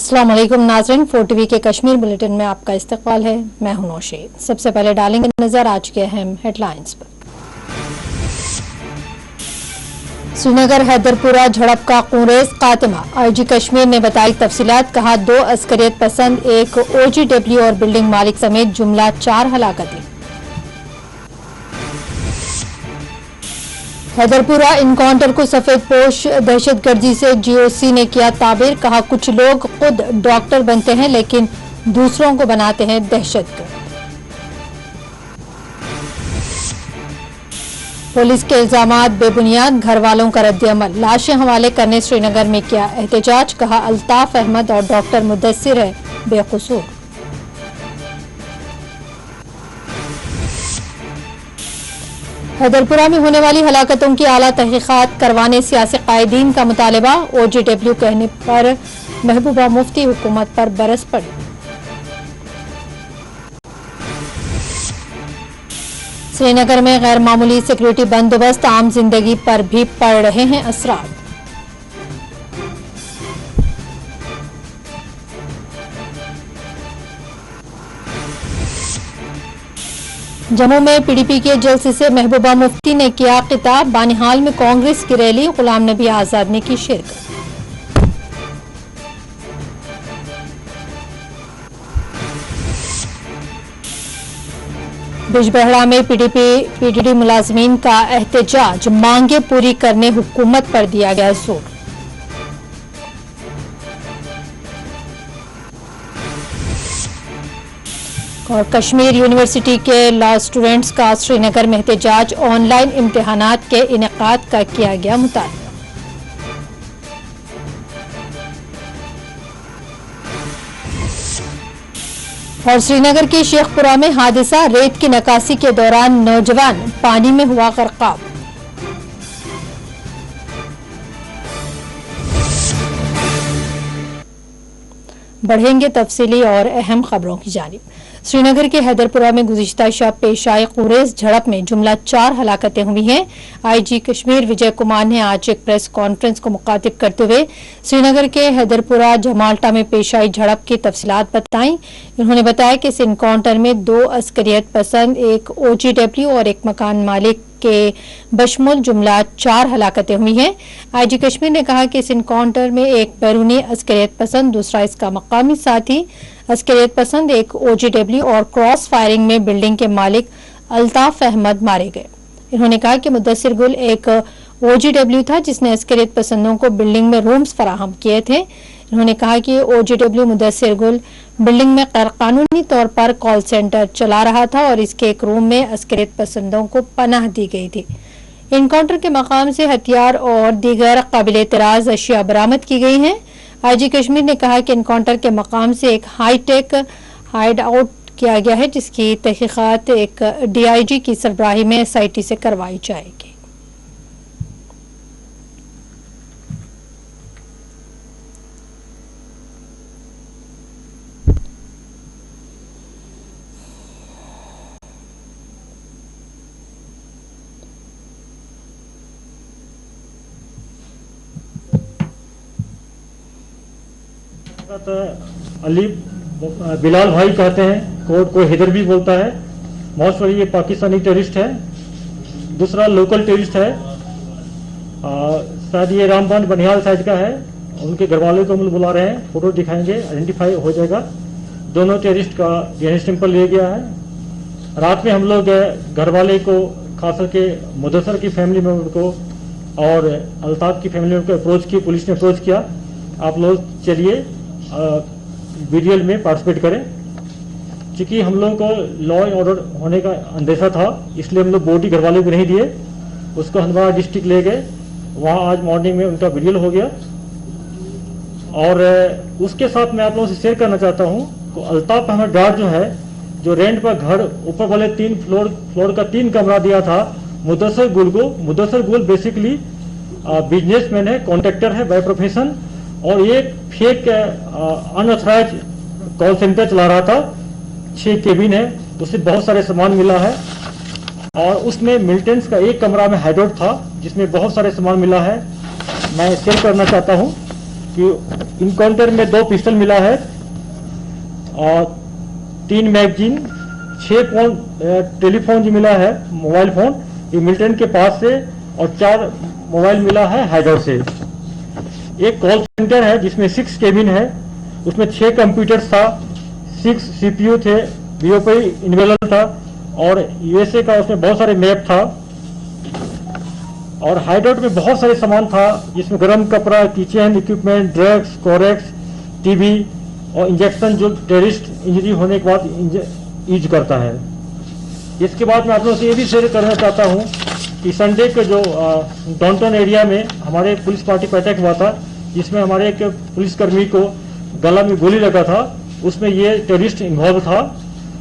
अस्सलाम वालेकुम नाज़रीन, 4 टीवी के कश्मीर बुलेटिन में आपका इस्तकबाल है। मैं हूं नौशीन। सबसे पहले डालेंगे नजर आज के अहम हेडलाइंस पर। श्रीनगर हैदरपुरा झड़प का कुरेज खात्मा, आईजी कश्मीर ने बताई तफसीलात। कहा 2 अस्करियत पसंद, एक OGW और बिल्डिंग मालिक समेत जुमला 4 हलाकतें। हैदरपुरा इनकाउंटर को सफेद पोश दहशतगर्दी से GOC ने किया ताबीर। कहा कुछ लोग खुद डॉक्टर बनते हैं लेकिन दूसरों को बनाते हैं दहशतगर्द। पुलिस के इल्जामात बेबुनियाद, घर वालों का रद्द-ए-अमल। लाशें हवाले करने श्रीनगर में किया एहतजाज। कहा अल्ताफ अहमद और डॉक्टर मुदस्सिर है बेकसूर। हैदरपुरा में होने वाली हलाकतों की आला तहकीकात करवाने सियासी कायदीन का मुतालबा। OGW कहने पर महबूबा मुफ्ती हुकूमत पर बरस पड़ी। श्रीनगर में गैर मामूली सिक्योरिटी बंदोबस्त, आम जिंदगी पर भी पड़ रहे हैं असरात। जम्मू में PDP के जलसे से महबूबा मुफ्ती ने किया खिताब। बानिहाल में कांग्रेस की रैली, गुलाम नबी आजाद ने की शिरकत। बिजबहरा में PDP मुलाजमीन का एहतजाज, मांगे पूरी करने हुकूमत पर दिया गया जोर। और कश्मीर यूनिवर्सिटी के लॉ स्टूडेंट्स का श्रीनगर में एहतजाज, ऑनलाइन इम्तिहानात के इनेकाद का किया गया मुतालबा। और श्रीनगर के शेखपुरा में हादसा, रेत की नकासी के दौरान नौजवान पानी में हुआ गर्काब। बढ़ेंगे तफसीली और अहम खबरों की जानिब। श्रीनगर के हैदरपुरा में गुज़िश्ता शब पेश आए कुरेज झड़प में जुमला 4 हलाकतें हुई हैं। आईजी कश्मीर विजय कुमार ने आज एक प्रेस कॉन्फ्रेंस को मुखातिब करते हुए श्रीनगर के हैदरपुरा जमाल्टा में पेश आई झड़प की तफसीलात बताई। उन्होंने बताया कि इस इनकाउंटर में 2 अस्करियत पसंद, एक OGW और एक मकान मालिक के बशमुल जुमला 4 हलाकतें हुई हैं। आईजी कश्मीर ने कहा कि इस इनकाउंटर में एक बैरूनी अस्करियत पसंद, दूसरा इसका मकामी साथी अस्करियत पसंद, एक OGW और क्रॉस फायरिंग में बिल्डिंग के मालिक अल्ताफ अहमद मारे गए। इन्होंने कहा कि मुदस्सिर गुल एक OGW था जिसने अस्करियत पसंदों को बिल्डिंग में रूम्स फराहम किए थे। उन्होंने कहा कि OGW मुदस्सिर गुल बिल्डिंग में गैरकानूनी तौर पर कॉल सेंटर चला रहा था और इसके एक रूम में अस्करियत पसंदों को पनाह दी गई थी। इनकाउंटर के मकाम से हथियार और दीगर काबिल एतराज अशिया बरामद की गई हैं। आईजी कश्मीर ने कहा कि इनकाउंटर के मकाम से एक हाईटेक हाइड आउट किया गया है जिसकी तहकीकात एक DIG की सरबराही में SIT से करवाई जाएगी। अली बिलाल भाई कहते हैं, कोर्ट को हैदर भी बोलता है। मोस्ट ये पाकिस्तानी टेररिस्ट है। दूसरा लोकल टेररिस्ट है, शायद ये रामबन बनिहाल साइड का है। उनके घर वाले को हम लोग बुला रहे हैं, फोटो दिखाएंगे, आइडेंटिफाई हो जाएगा। दोनों टेररिस्ट का DNA सैंपल लिया गया है। रात में हम लोग घर वाले को, खासकर के मुदस्सिर की फैमिली मेंबर को और अल्ताफ की फैमिली मेंबर को अप्रोच की, पुलिस ने अप्रोच किया, आप लोग चलिए BDL में पार्टिसिपेट करें। क्योंकि हम लोग को लॉ एंड ऑर्डर होने का अंदेशा था, इसलिए हम लोग बॉडी घर वाले को नहीं दिए, उसको हंदवाड़ा डिस्ट्रिक्ट ले गए। वहाँ आज मॉर्निंग में उनका BDL हो गया। और उसके साथ मैं आप लोगों से शेयर करना चाहता हूँ कि अल्ताफ अहमद डार जो है, जो रेंट पर घर ऊपर वाले 3 फ्लोर का 3 कमरा दिया था मुदस्सिर गुल को। मुदस्सिर गुल बेसिकली बिजनेसमैन है, कॉन्ट्रैक्टर है बाय प्रोफेशन, और ये फेक अनऑथराइज कॉल सेंटर चला रहा था। 6 केबिन है, उससे बहुत सारे सामान मिला है। और उसमें मिल्टन्स का एक कमरा में हाइडआउट था जिसमें बहुत सारे सामान मिला है। मैं शेयर करना चाहता हूं कि इनकाउंटर में 2 पिस्टल मिला है और 3 मैगजीन, 6 फोन टेलीफोन जो मिला है, मोबाइल फोन ये मिलिटेंट के पास से, और 4 मोबाइल मिला है हाइडर से। एक कॉल सेंटर है जिसमें 6 केबिन है, उसमें 6 कंप्यूटर्स था, 6 सीपीयू थे, बीओपी इन्वेलर था और यूएसए का उसमें बहुत सारे मैप था। और हाइडआउट में बहुत सारे सामान था जिसमें गर्म कपड़ा, kitchen equipment, drugs, Corex, TV और इंजेक्शन जो टेररिस्ट इंजरी होने के बाद यूज करता है। इसके बाद मैं आप लोगों से ये भी शेयर करना चाहता हूँ कि संडे के जो डाउनटाउन एरिया में हमारे पुलिस पार्टी पर अटैक हुआ था, जिसमें हमारे एक पुलिसकर्मी को गला में गोली लगा था, उसमें ये टेररिस्ट इन्वॉल्व था।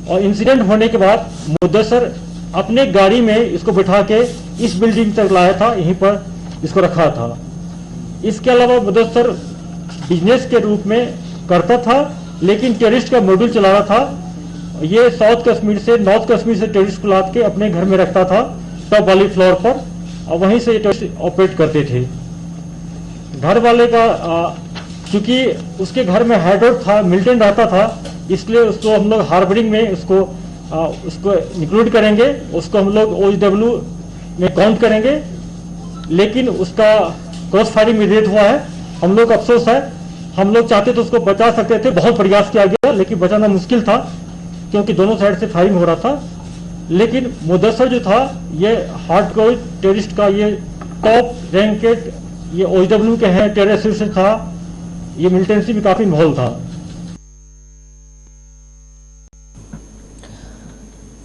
और इंसिडेंट होने के बाद मुद्दसर अपने गाड़ी में इसको बिठा के इस बिल्डिंग तक लाया था, यहीं पर इसको रखा था। इसके अलावा मुद्दसर बिजनेस के रूप में करता था, लेकिन टेररिस्ट का मॉड्यूल चला रहा था। ये साउथ कश्मीर से, नॉर्थ कश्मीर से टेररिस्ट को लाद के अपने घर में रखता था टॉप वाली फ्लोर पर, और वहीं से टेररिस्ट ऑपरेट करते थे। घर वाले का क्योंकि उसके घर में हाइडआउट था, मिलिटेंट रहता था, इसलिए उसको हम लोग हार्बरिंग में उसको इंक्लूड करेंगे, उसको हम लोग OHW में काउंट करेंगे। लेकिन उसका क्रॉस फायरिंग में डेथ हुआ है। हम लोग अफसोस है, हम लोग चाहते तो उसको बचा सकते थे, बहुत प्रयास किया गया लेकिन बचाना मुश्किल था क्योंकि दोनों साइड से फायरिंग हो रहा था। लेकिन मुद्दसर जो था ये हार्डकोर टेररिस्ट का ये टॉप रैंक के ये OHW के हैं टेररिस्ट था, ये मिलिटेंसी भी काफी इन्वॉल्व था।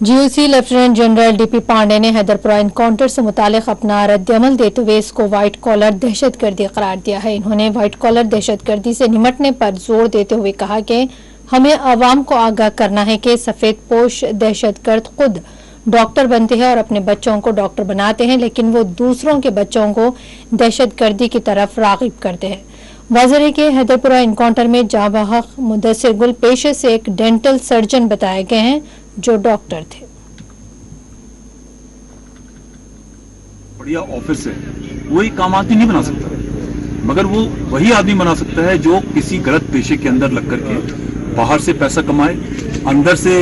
GOC lieutenant general DP Pandey ने हैदरपुरा इनकाउंटर से मुतालिक अपना रद्दअमल देते हुए इसको व्हाइट कॉलर दहशतगर्दी करार दिया है। इन्होंने व्हाइट कॉलर दहशतगर्दी से निमटने पर जोर देते हुए कहा कि हमें आवाम को आगाह करना है कि सफेद पोश दहशतगर्द खुद डॉक्टर बनते हैं और अपने बच्चों को डॉक्टर बनाते हैं, लेकिन वो दूसरों के बच्चों को दहशतगर्दी की तरफ रागिब करते हैं। वाज़ेह है कि हैदरपुरा इनकाउंटर में जांबाहक मुदस्सिर गुल पेशे से एक डेंटल सर्जन बताए गए हैं जो डॉक्टर थे। बढ़िया ऑफिस है, वो एक काम आदमी नहीं बना सकता, मगर वो वही आदमी बना सकता है जो किसी गलत पेशे के अंदर लग करके बाहर से पैसा कमाए, अंदर से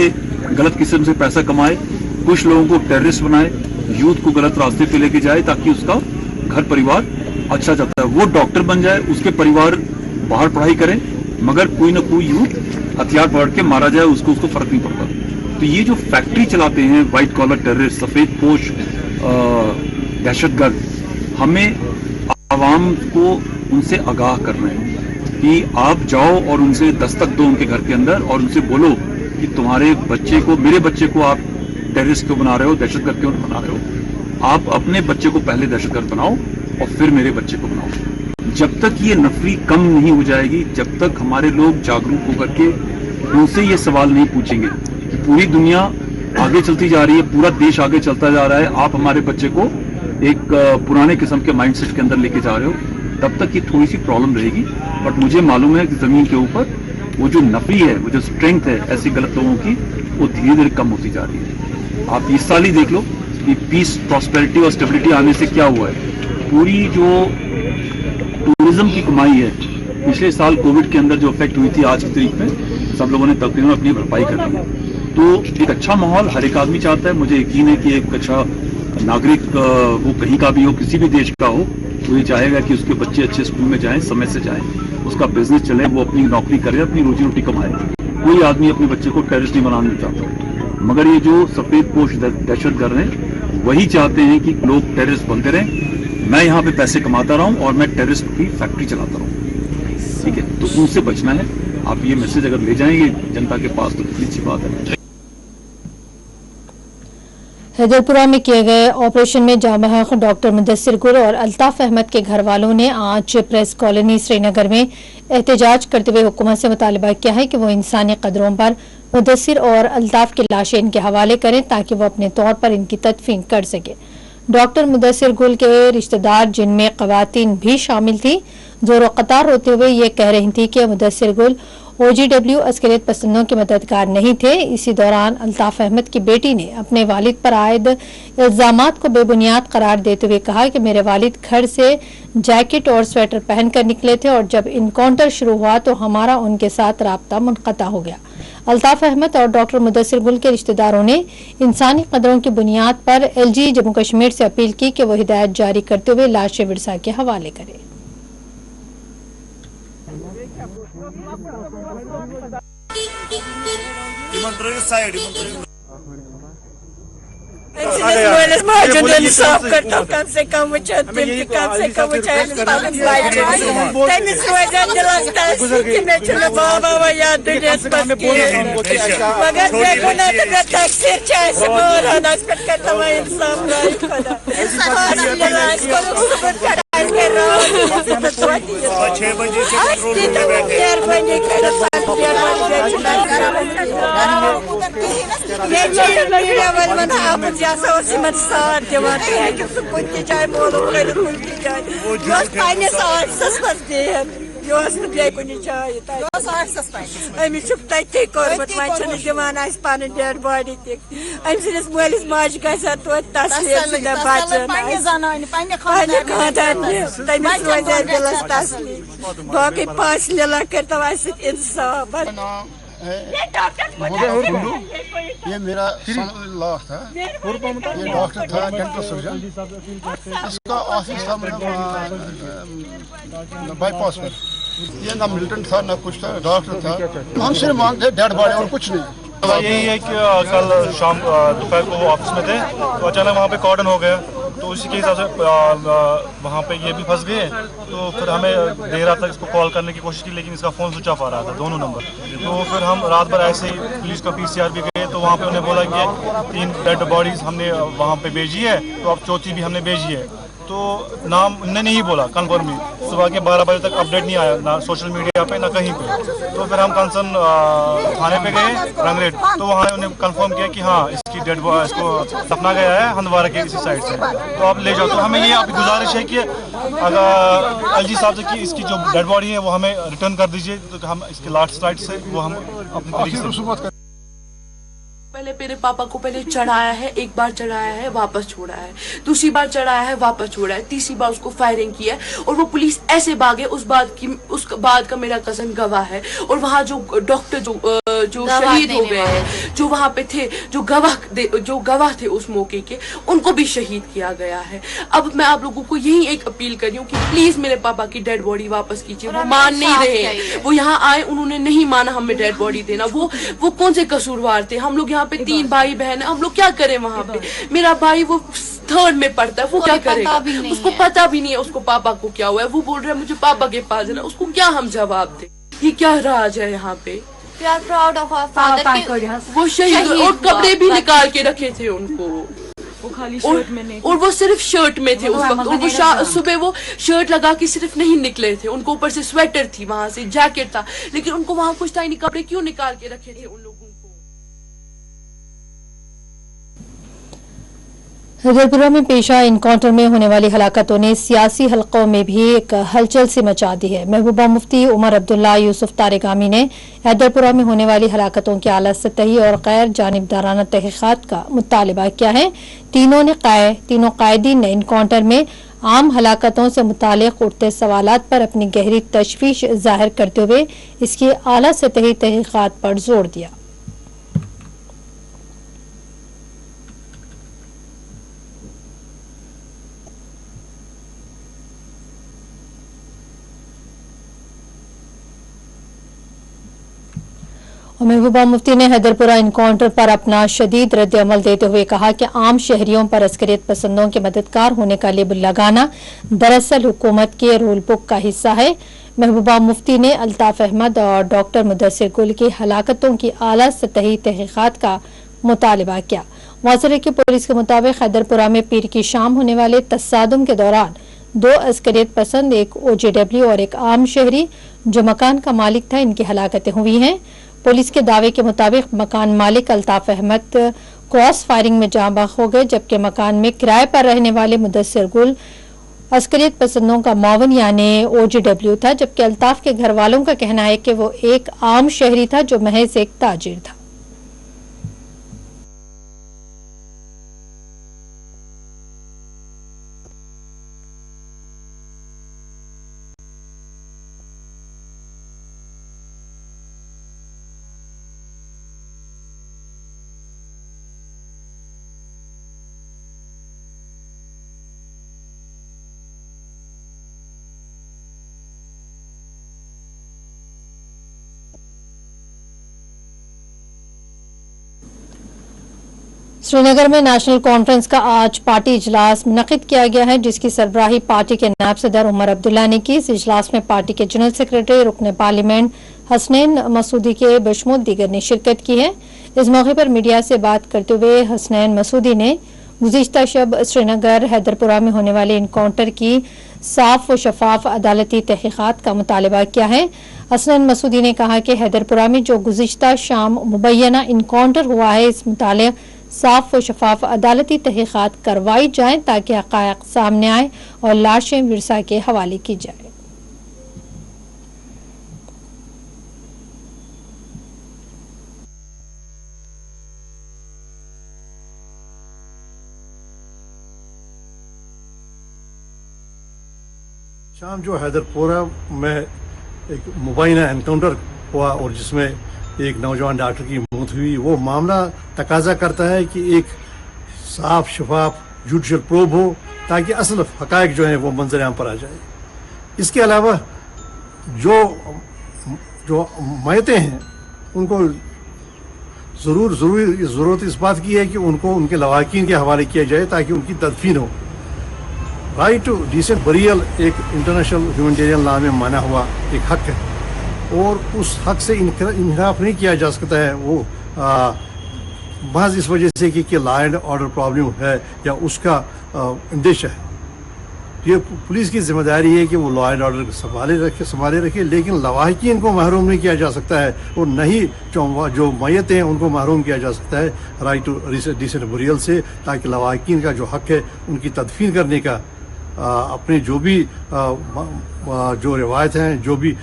गलत किस्म से पैसा कमाए, कुछ लोगों को टेररिस्ट बनाए, यूथ को गलत रास्ते पे लेके जाए ताकि उसका घर परिवार अच्छा चलता है। वो डॉक्टर बन जाए, उसके परिवार बाहर पढ़ाई करें, मगर कोई ना कोई यूथ हथियार पकड़ के मारा जाए, उसको फर्क नहीं पड़ता। तो ये जो फैक्ट्री चलाते हैं व्हाइट कॉलर टेररिस्ट, सफेद पोश दहशतगर्द, हमें आवाम को उनसे आगाह करना है कि आप जाओ और उनसे दस्तक दो उनके घर के अंदर और उनसे बोलो कि तुम्हारे बच्चे को, मेरे बच्चे को आप टेररिस्ट क्यों बना रहे हो, दहशतगर्द क्यों बना रहे हो। आप अपने बच्चे को पहले दहशतगर्द बनाओ और फिर मेरे बच्चे को बनाओ। जब तक ये नफरी कम नहीं हो जाएगी, जब तक हमारे लोग जागरूक होकर के उनसे ये सवाल नहीं पूछेंगे, पूरी दुनिया आगे चलती जा रही है, पूरा देश आगे चलता जा रहा है, आप हमारे बच्चे को एक पुराने किस्म के माइंडसेट के अंदर लेके जा रहे हो, तब तक ये थोड़ी सी प्रॉब्लम रहेगी। बट मुझे मालूम है कि जमीन के ऊपर वो जो नफरी है, वो जो स्ट्रेंथ है ऐसे गलत लोगों की, वो धीरे धीरे कम होती जा रही है। आप इस साल ही देख लो कि पीस, प्रॉस्पेरिटी और स्टेबिलिटी आने से क्या हुआ है। पूरी जो टूरिज्म की कमाई है, पिछले साल कोविड के अंदर जो इफेक्ट हुई थी, आज की तारीख में सब लोगों ने तकरीबन अपनी भरपाई कर ली है। तो एक अच्छा माहौल हर एक आदमी चाहता है। मुझे यकीन है कि एक अच्छा नागरिक, वो कहीं का भी हो, किसी भी देश का हो, तो ये चाहेगा कि उसके बच्चे अच्छे स्कूल में जाएं, समय से जाएं, उसका बिजनेस चले, वो अपनी नौकरी करे, अपनी रोजी रोटी कमाए। कोई आदमी अपने बच्चे को टेररिस्ट नहीं बनाना चाहता, मगर ये जो सफेद पोश दहशतगर्द हैं वही चाहते हैं कि लोग टेररिस्ट बनते रहें, मैं यहाँ पे पैसे कमाता रहूं और मैं टेररिस्ट की फैक्ट्री चलाता रहूं। ठीक है, तो उनसे बचना है। आप ये मैसेज अगर ले जाएंगे जनता के पास तो कितनी अच्छी बात है। हैदरपुरा में किए गए ऑपरेशन में जांबाहक डॉक्टर मुदस्सिर गुल और अल्ताफ अहमद के घर वालों ने आज प्रेस कॉलोनी श्रीनगर में एहतजाज करते हुए हुकूमत से मुतालबा किया है कि वो इंसानी कदरों पर मुदस्सिर और अल्ताफ की लाशें इनके हवाले करें ताकि वो अपने तौर पर इनकी तदफीन कर सके। डॉक्टर मुदस्सिर गुल के रिश्तेदार, जिनमें खवातीन भी शामिल थी, जोरो कतार रोते हुए ये कह रही थी कि मुदस्सिर गुल OGW अस्करियत पसंदों के मददगार नहीं थे। इसी दौरान अल्ताफ अहमद की बेटी ने अपने वालिद पर आयद इल्जामात को बेबुनियाद करार देते हुए कहा कि मेरे वालिद घर से जैकेट और स्वेटर पहनकर निकले थे और जब इनकाउंटर शुरू हुआ तो हमारा उनके साथ राब्ता मुनक़ता हो गया। अल्ताफ अहमद और डॉक्टर मुदस्सिर गुल के रिश्तेदारों ने इंसानी कदरों की बुनियाद पर LG जम्मू कश्मीर से अपील की कि वो हिदायत जारी करते हुए लाश विरसा के हवाले करे। इंसाफ करता कम से कम बाबा याद साथ दिवान कुछ जाए मोलूम कर कुछ जाए कुछ अमिस तथी कोर्मुत वो दिवान पान डेड बॉडी तमिस मलिस माज ग तमिस रोज दिलस तसली बाकी 5 लीला कर इंसाफ। ये मेरा सन-इन-लॉ था, ये डॉक्टर था, डेंटल सर्जन। इसका ऑफिस था बाईपास पर। ये ना मिलिटेंट था ना कुछ था, डॉक्टर था। हम सिर्फ मांगते डेड बॉडी और कुछ नहीं। यही है कि कल शाम दोपहर को वो ऑफिस में थे तो अचानक वहाँ पे कॉर्डन हो गया, तो उसी के हिसाब से वहाँ पे ये भी फंस गए। तो फिर हमें देर रात तक इसको कॉल करने की कोशिश की, लेकिन इसका फ़ोन स्विच ऑफ आ रहा था, दोनों नंबर। तो फिर हम रात भर ऐसे ही पुलिस का PCR भी गए, तो वहाँ पे उन्हें बोला कि 3 डेड बॉडीज़ हमने वहाँ पे भेजी है, तो अब चौथी भी हमने भेजी है। तो नाम उन्होंने नहीं बोला कन्फर्म ही। सुबह के 12 बजे तक अपडेट नहीं आया, ना सोशल मीडिया पे ना कहीं पे। तो फिर हम कंसर्न थाने पे गए रंगरेट, तो वहाँ उन्हें कंफर्म किया कि हाँ इसकी डेड इसको दफना गया है हंदवारा के इसी साइड से, तो आप ले जाओ। तो हमें ये अभी गुजारिश है कि अगर LG साहब से कि इसकी जो डेड बॉडी है वो हमें रिटर्न कर दीजिए, तो हम इसके लास्ट साइड से वो हम अपनी तरीके से। पहले मेरे पापा को पहले चढ़ाया है, एक बार चढ़ाया है वापस छोड़ा है, दूसरी बार चढ़ाया है वापस छोड़ा है, तीसरी बार उसको फायरिंग की है और वो पुलिस ऐसे भागे। उस बाद का मेरा कजन गवाह है और वहाँ जो डॉक्टर जो शहीद हो गए हैं, जो वहाँ पे थे, जो गवाह थे उस मौके के, उनको भी शहीद किया गया है। अब मैं आप लोगों को यही एक अपील कर रही हूँ कि प्लीज मेरे पापा की डेड बॉडी वापस कीजिए। वो मान नहीं रहे हैं, वो यहाँ आए, उन्होंने नहीं माना हमें डेड बॉडी देना। वो कौन से कसूरवार थे? हम लोग यहाँ पे 3 भाई बहन है, हम लोग क्या करें वहाँ पे? मेरा भाई वो 3rd में पढ़ता है, वो क्या करेगा? उसको पता भी नहीं है उसको पापा को क्या हुआ है। वो बोल रहा है मुझे पापा के पास जाना, उसको क्या हम जवाब दे? ये क्या राज है यहाँ पे? We are proud of our father। वो शहीद और कपड़े भी निकाल के रखे थे उनको, वो खाली शर्ट में नहीं, और वो सिर्फ शर्ट में थे उस वक्त। और वो सुबह वो शर्ट लगा के सिर्फ नहीं निकले थे, उनको ऊपर से स्वेटर थी, वहाँ से जैकेट था, लेकिन उनको वहाँ कुछ था ही नहीं। कपड़े क्यों निकाल के रखे थे उन लोगों को? हैदरपुरा में पेशा इनकाउंटर में होने वाली हलाकतों ने सियासी हलकों में भी एक हलचल सी मचा दी है। महबूबा मुफ्ती उमर अब्दुल्ला यूसुफ तारिगामी ने हैदरपुरा में होने वाली हलाकतों की आला सतही और गैर जानिबदाराना तहकीकात का मुतालबा किया है। तीनों कायदीन ने इनकाउंटर में आम हलाकतों से मुतालिक उठते सवालात पर अपनी गहरी तशवीश जाहिर करते हुए इसकी आला सतही तहकीकात पर जोर दिया। महबूबा मुफ्ती ने हैदरपुरा इनकाउंटर पर अपना शदीद रद्द अमल देते हुए कहा कि आम शहरियों पर अस्करियत पसंदों के मददगार होने का लेबल लगाना दरअसल हुकूमत के रूल बुक का हिस्सा है। महबूबा मुफ्ती ने अल्ताफ अहमद और डॉक्टर मुदस्सिर गुल की हलाकतों की आला सतही तहकीकात का मुतालबा किया। वाज़ेह की पुलिस के मुताबिक हैदरपुरा में पीर की शाम होने वाले तसादुम के दौरान 2 अस्करियत पसंद, एक OGW और एक आम शहरी जो मकान का मालिक था, इनकी हलाकतें हुई हैं। पुलिस के दावे के मुताबिक मकान मालिक अल्ताफ अहमद क्रॉस फायरिंग में जाँ बहक हो गए, जबकि मकान में किराए पर रहने वाले मुदस्सिर गुल अस्करियत पसंदों का मौवन यानी OGW था, जबकि अल्ताफ के घर वालों का कहना है कि वो एक आम शहरी था जो महज एक ताजिर था। श्रीनगर में नेशनल कॉन्फ्रेंस का आज पार्टी इजलास मुनक्किद किया गया है, जिसकी सरबराही पार्टी के नायब सदर उमर अब्दुल्ला ने की। इस इजलास में पार्टी के जनरल सेक्रेटरी रुकन पार्लियामेंट हसनैन मसूदी के बशमूल दीगर ने शिरकत की है। इस मौके पर मीडिया से बात करते हुए हसनैन मसूदी ने गुज़िश्ता शब श्रीनगर हैदरपुरा में होने वाले इनकाउंटर की साफ व शफाफ अदालती तहकीकात का मुतालबा किया है। हसनैन मसूदी ने कहा कि हैदरपुरा में जो गुज़िश्ता शाम मुबैना इनकाउंटर हुआ है, इस मुतालिक साफ व शफाफ अदालती तहकीकात करवाई जाए ताकि हक़ाइक़ सामने आए और लाशें विरसा के हवाले की जाए। शाम जो हैदरपुरा में एक मुबैना एनकाउंटर हुआ और जिसमें एक नौजवान डॉक्टर की मौत हुई, वो मामला तकाजा करता है कि एक साफ शफाफ जुडिशल प्रोब हो ताकि असल हक़ाइक़ जो है वो मंजर आम पर आ जाए। इसके अलावा जो मयतें हैं उनको ज़रूरत इस बात की है कि उनको उनके लवाकिन के हवाले किया जाए ताकि उनकी तदफीन हो। राइट टू डिसेंट बरियल एक इंटरनेशनल ह्यूमैनिटेरियन लॉ में माना हुआ एक हक है और उस हक से इनहराफ नहीं किया जा सकता है। वो महज इस वजह से कि लॉ एंड ऑर्डर प्रॉब्लम है या उसका अंदेशा है। ये पुलिस की जिम्मेदारी है कि वो लॉ एंड ऑर्डर संभाले रखे, लेकिन लवाहिकीन को महरूम नहीं किया जा सकता है और नहीं जो मैयत हैं उनको महरूम किया जा सकता है राइट टू डिसेंट बरियल से, ताकि लवाहिकीन का जो हक है उनकी तदफीन करने का अपने जो भी जो रिवायत हैं, जो भी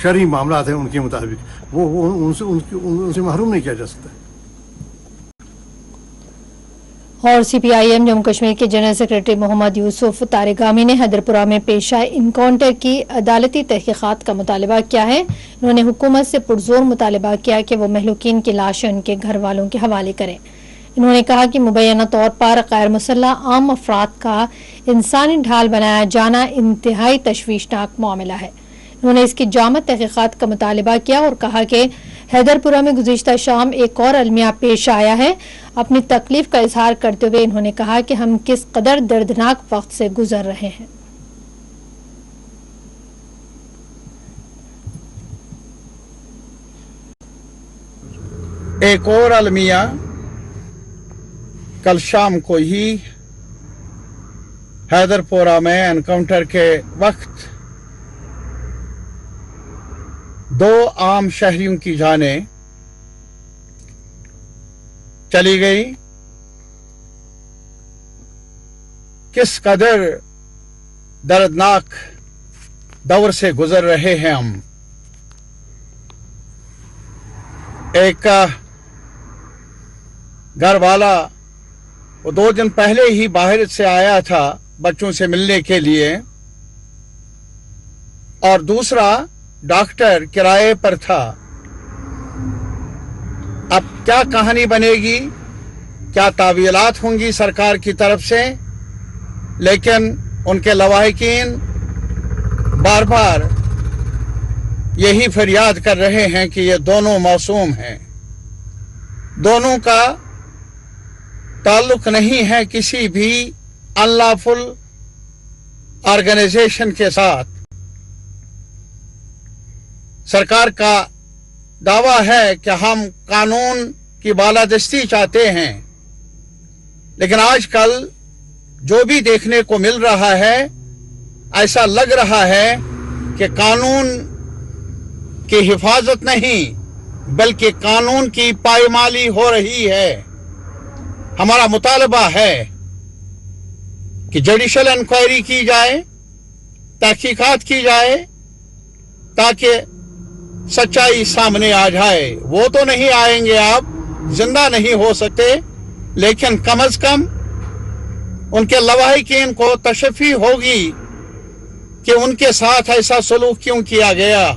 शरई मामलात हैं उनके मुताबिक वो उनसे महरूम नहीं किया जा सकता है। और CPIM जम्मू कश्मीर के जनरल सेक्रेटरी मोहम्मद यूसुफ तारिगामी ने हैदरपुरा में पेश आए इनकाउंटर की अदालती तहकीकात का मुतालबा किया है। उन्होंने हुकूमत से पुरजोर मुतालबा किया कि वो महलूकीन की लाशें उनके घर वालों के हवाले करें। इन्होंने कहा कि मुबैना तौर पर गैर मुसल्लह आम अफराद का इंसानी ढाल बनाया जाना इंतहाई तशवीशनाक मामला है। उन्होंने इसकी जाम तहकीकात का मुतालबा किया और कहा कि हैदरपुरा में गुज़िश्ता शाम एक और अलमिया पेश आया है। अपनी तकलीफ का इजहार करते हुए इन्होंने कहा कि हम किस कदर दर्दनाक वक्त से गुजर रहे हैं। एक और अलमिया कल शाम को ही हैदरपुरा में एनकाउंटर के वक्त 2 आम शहरियों की जानें चली गई। किस कदर दर्दनाक दौर से गुजर रहे हैं हम। एक घर वाला वो 2 दिन पहले ही बाहर से आया था बच्चों से मिलने के लिए, और दूसरा डॉक्टर किराए पर था। अब क्या कहानी बनेगी, क्या तावीलात होंगी सरकार की तरफ से, लेकिन उनके लवाहिकीन बार बार यही फरियाद कर रहे हैं कि ये दोनों मासूम हैं। दोनों का ताल्लुक नहीं है किसी भी अनलॉफुल ऑर्गेनाइजेशन के साथ। सरकार का दावा है कि हम कानून की बालादस्ती चाहते हैं, लेकिन आजकल जो भी देखने को मिल रहा है, ऐसा लग रहा है कि कानून की हिफाजत नहीं बल्कि कानून की पायमाली हो रही है। हमारा मुतालबा है कि जुडिशल इंक्वायरी की जाए, तहकीकात की जाए ताकि सच्चाई सामने आ जाए। वो तो नहीं आएंगे, आप जिंदा नहीं हो सकते, लेकिन कम अज कम उनके लवाहिकीन को तशफ़ी होगी कि उनके साथ ऐसा सलूक क्यों किया गया।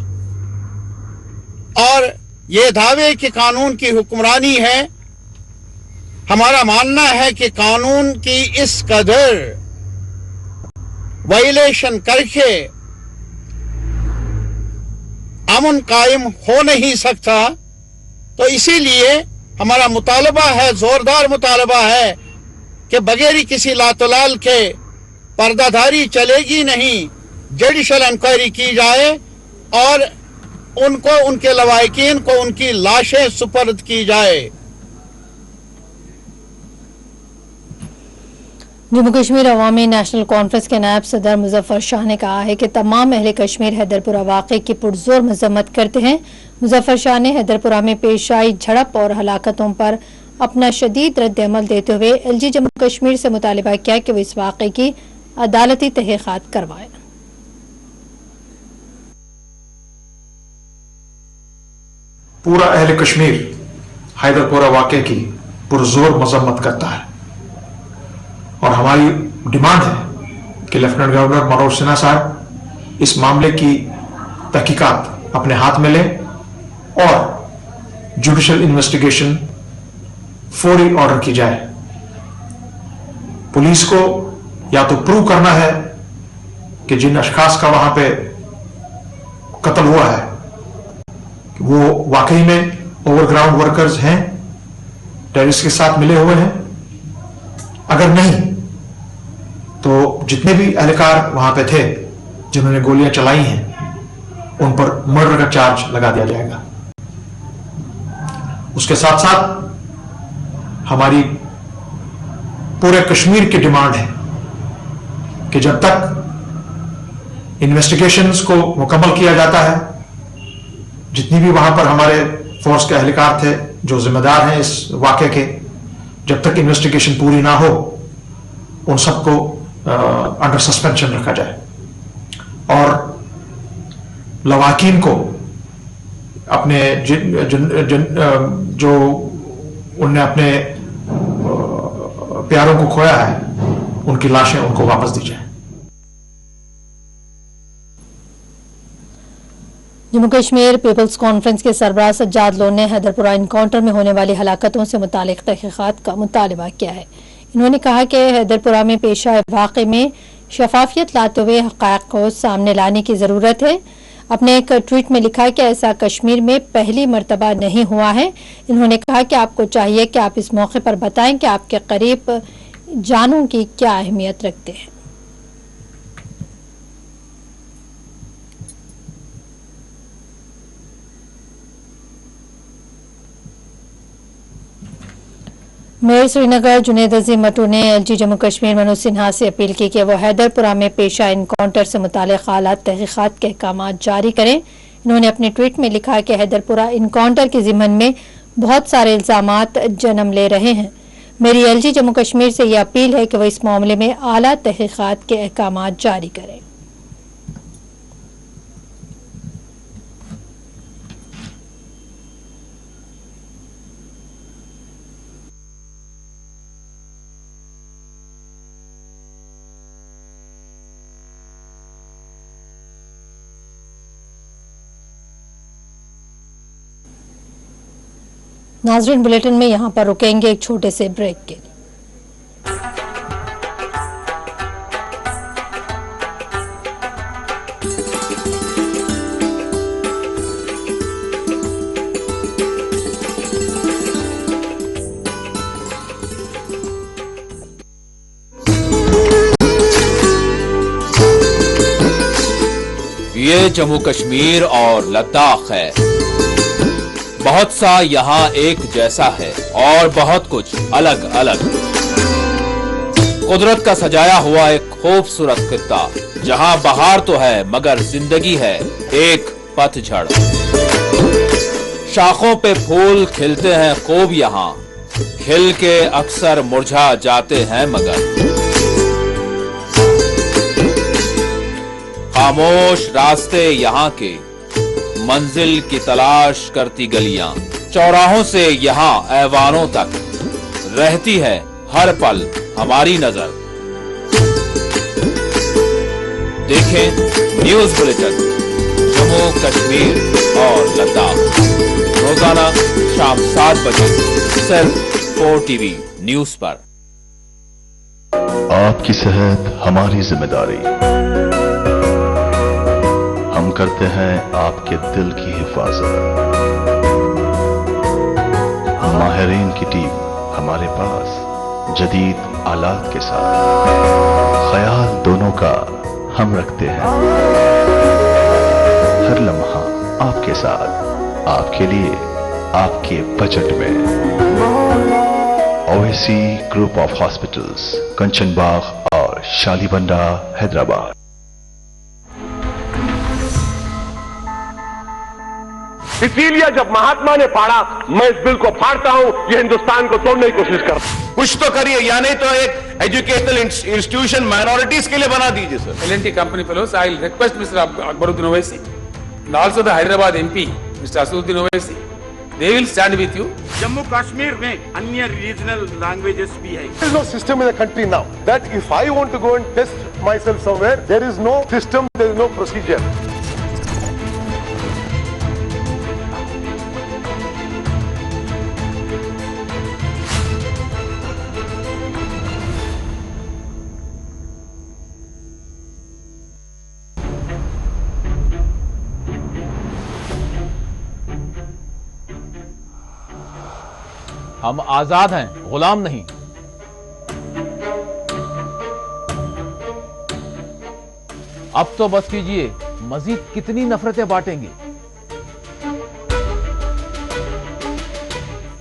और ये दावे कि कानून की हुक्मरानी है, हमारा मानना है कि कानून की इस कदर वायलेशन करके अमन कायम हो नहीं सकता। तो इसीलिए हमारा मुतालबा है, जोरदार मुतालबा है कि बगैर किसी लातलाल के पर्दाधारी चलेगी नहीं, जुडिशल इंक्वायरी की जाए और उनको, उनके लवाहिकीन को उनकी लाशें सुपर्द की जाए। जम्मू कश्मीर अवामी नेशनल कॉन्फ्रेंस के नायब सदर मुजफ्फर शाह ने कहा है कि तमाम अहले कश्मीर हैदरपुरा वाक़े की पुरजोर मजम्मत करते हैं। मुजफ्फर शाह ने हैदरपुरा में पेश आई झड़प और हलाकतों पर अपना शदीद रद्द-ए-अमल देते हुए LG जम्मू कश्मीर से मुतालबा किया कि वो इस वाक़े की अदालती तहक़ीक़ात करवाए। पूरा अहले कश्मीर हैदरपुरा वाक़े की पुरजोर मजम्मत करता है और हमारी डिमांड है कि लेफ्टिनेंट गवर्नर मनोज सिन्हा साहब इस मामले की तहकीकात अपने हाथ में लें और जुडिशल इन्वेस्टिगेशन फौरी ऑर्डर की जाए। पुलिस को या तो प्रूव करना है कि जिन अशखास का वहां पे कत्ल हुआ है वो वाकई में ओवरग्राउंड वर्कर्स हैं, टेररिस्ट के साथ मिले हुए हैं। अगर नहीं तो जितने भी एहलकार वहां पे थे जिन्होंने गोलियां चलाई हैं उन पर मर्डर का चार्ज लगा दिया जाएगा। उसके साथ साथ हमारी पूरे कश्मीर की डिमांड है कि जब तक इन्वेस्टिगेशंस को मुकम्मल किया जाता है, जितनी भी वहां पर हमारे फोर्स के एहलकार थे जो जिम्मेदार हैं इस वाकये के, जब तक इन्वेस्टिगेशन पूरी ना हो उन सबको अंडर सस्पेंशन रखा जाए और लवाकिन को अपने जो उनने अपने प्यारों को खोया है उनकी लाशें उनको वापस दी जाए। जम्मू कश्मीर पीपल्स कॉन्फ्रेंस के सरबराह सज्जाद लोन ने हैदरपुरा इनकाउंटर में होने वाली हलाकतों से मुतालिक तहकीकात का मुतालबा किया है। इन्होंने कहा कि हैदरपुरा में पेश आए वाक़े में शफाफियत लाते हुए हक़ाइक़ को सामने लाने की ज़रूरत है। अपने एक ट्वीट में लिखा कि ऐसा कश्मीर में पहली मर्तबा नहीं हुआ है। इन्होंने कहा कि आपको चाहिए कि आप इस मौके पर बताएं कि आपके करीब जानों की क्या अहमियत रखते हैं। मेयर श्रीनगर जुनेद अजीम मटू ने LG जम्मू कश्मीर मनोज सिन्हा से अपील की कि वो हैदरपुरा में पेश आए इनकाउंटर से मुताल्लिक़ हालात तहक़ीक़ात के अहकाम जारी करें। इन्होंने अपने ट्वीट में लिखा कि हैदरपुरा इनकाउंटर के ज़िम्मन में बहुत सारे इल्ज़ामात जन्म ले रहे हैं। मेरी LG जम्मू कश्मीर से यह अपील है कि वह इस मामले में आला तहक़ीक़ात के अहकाम जारी करें। नाज़रीन, बुलेटिन में यहाँ पर रुकेंगे एक छोटे से ब्रेक के लिए। ये जम्मू कश्मीर और लद्दाख है। बहुत सा यहाँ एक जैसा है और बहुत कुछ अलग अलग। कुदरत का सजाया हुआ एक खूबसूरत खित्ता जहाँ बहार तो है मगर जिंदगी है एक पतझड़। शाखों पे फूल खिलते हैं खूब यहाँ, खिल के अक्सर मुरझा जाते हैं मगर। खामोश रास्ते यहाँ के, मंजिल की तलाश करती गलियां, चौराहों से यहाँ ऐवानों तक रहती है हर पल हमारी नजर। देखें न्यूज बुलेटिन जम्मू कश्मीर और लद्दाख रोजाना शाम 7 बजे सिर्फ 4 टीवी न्यूज पर। आपकी सेहत हमारी जिम्मेदारी। हम करते हैं आपके दिल की हिफाजत। माहिरीन की टीम हमारे पास जदीद आलात के साथ, ख्याल दोनों का हम रखते हैं। हर लम्हा आपके साथ, आपके लिए, आपके बजट में। ओएसी ग्रुप ऑफ हॉस्पिटल्स, कंचनबाग और शालीबंडा, हैदराबाद। इसीलिए जब महात्मा ने फाड़ा, मैं इस बिल को फाड़ता हूं। ये हिंदुस्तान को तोड़ने की कोशिश करता हूं। कुछ तो करिए, या नहीं तो एक एजुकेशनल इंस्टीट्यूशन माइनॉरिटीज के लिए बना दीजिए sir. L&T company fellows, I will request Mr. Akbaruddin Owaisi and also the Hyderabad MP, Mr. Asaduddin Owaisi. They will stand with you. Jammu Kashmir में अन्य रीजनल लैंग्वेजेस भी है। There is no system in the country now that if I want to go and test myself somewhere, there is no system, there is no procedure. हम आजाद हैं, गुलाम नहीं। अब तो बस कीजिए, मजीद कितनी नफरतें बांटेंगे।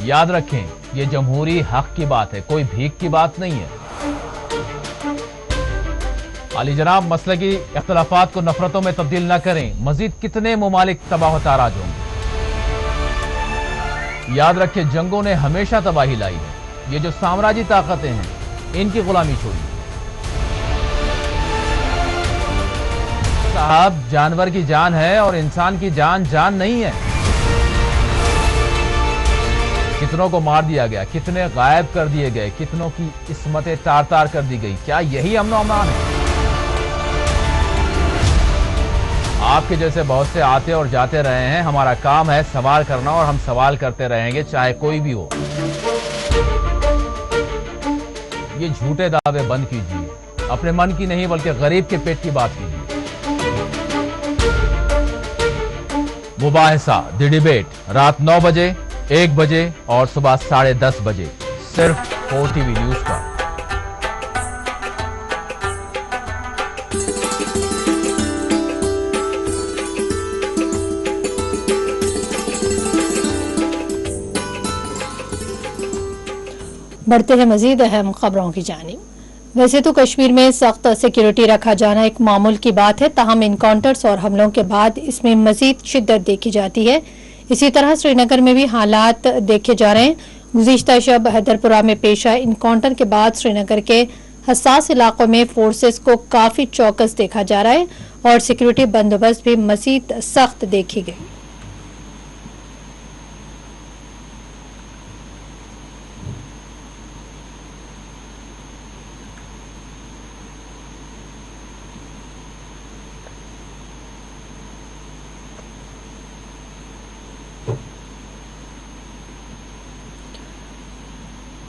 याद रखें, ये जमहूरी हक की बात है, कोई भीख की बात नहीं है। आली जनाब, मसले की इख्तलाफात को नफरतों में तब्दील न करें, मजीद कितने मुमालिक तबाह ताराज होंगे। याद रखें, जंगों ने हमेशा तबाही लाई है। ये जो साम्राज्यी ताकतें हैं, इनकी गुलामी छोड़िए। साहब, जानवर की जान है और इंसान की जान जान नहीं है। कितनों को मार दिया गया, कितने गायब कर दिए गए, कितनों की इस्मतें तार तार कर दी गई। क्या यही अमन अमान है? आपके जैसे बहुत से आते और जाते रहे हैं। हमारा काम है सवाल करना और हम सवाल करते रहेंगे, चाहे कोई भी हो। ये झूठे दावे बंद कीजिए, अपने मन की नहीं बल्कि गरीब के पेट की बात कीजिए। मुबाहिसा द डिबेट रात 9 बजे, 1 बजे और सुबह 10:30 बजे सिर्फ 4 टीवी न्यूज पर। बढ़ते हैं मजीद अहम खबरों की जानिब। वैसे तो कश्मीर में सख्त सिक्योरिटी रखा जाना एक मामूल की बात है, ताहम इनकाउंटर्स और हमलों के बाद इसमें मजीद शिद्दत देखी जाती है। इसी तरह श्रीनगर में भी हालात देखे जा रहे हैं। गुज़िश्ता शब हैदरपुरा में पेश आए इनकाउंटर के बाद श्रीनगर के हसास इलाकों में फोर्सेस को काफी चौकस देखा जा रहा है और सिक्योरिटी बंदोबस्त भी मजीद सख्त देखी गई।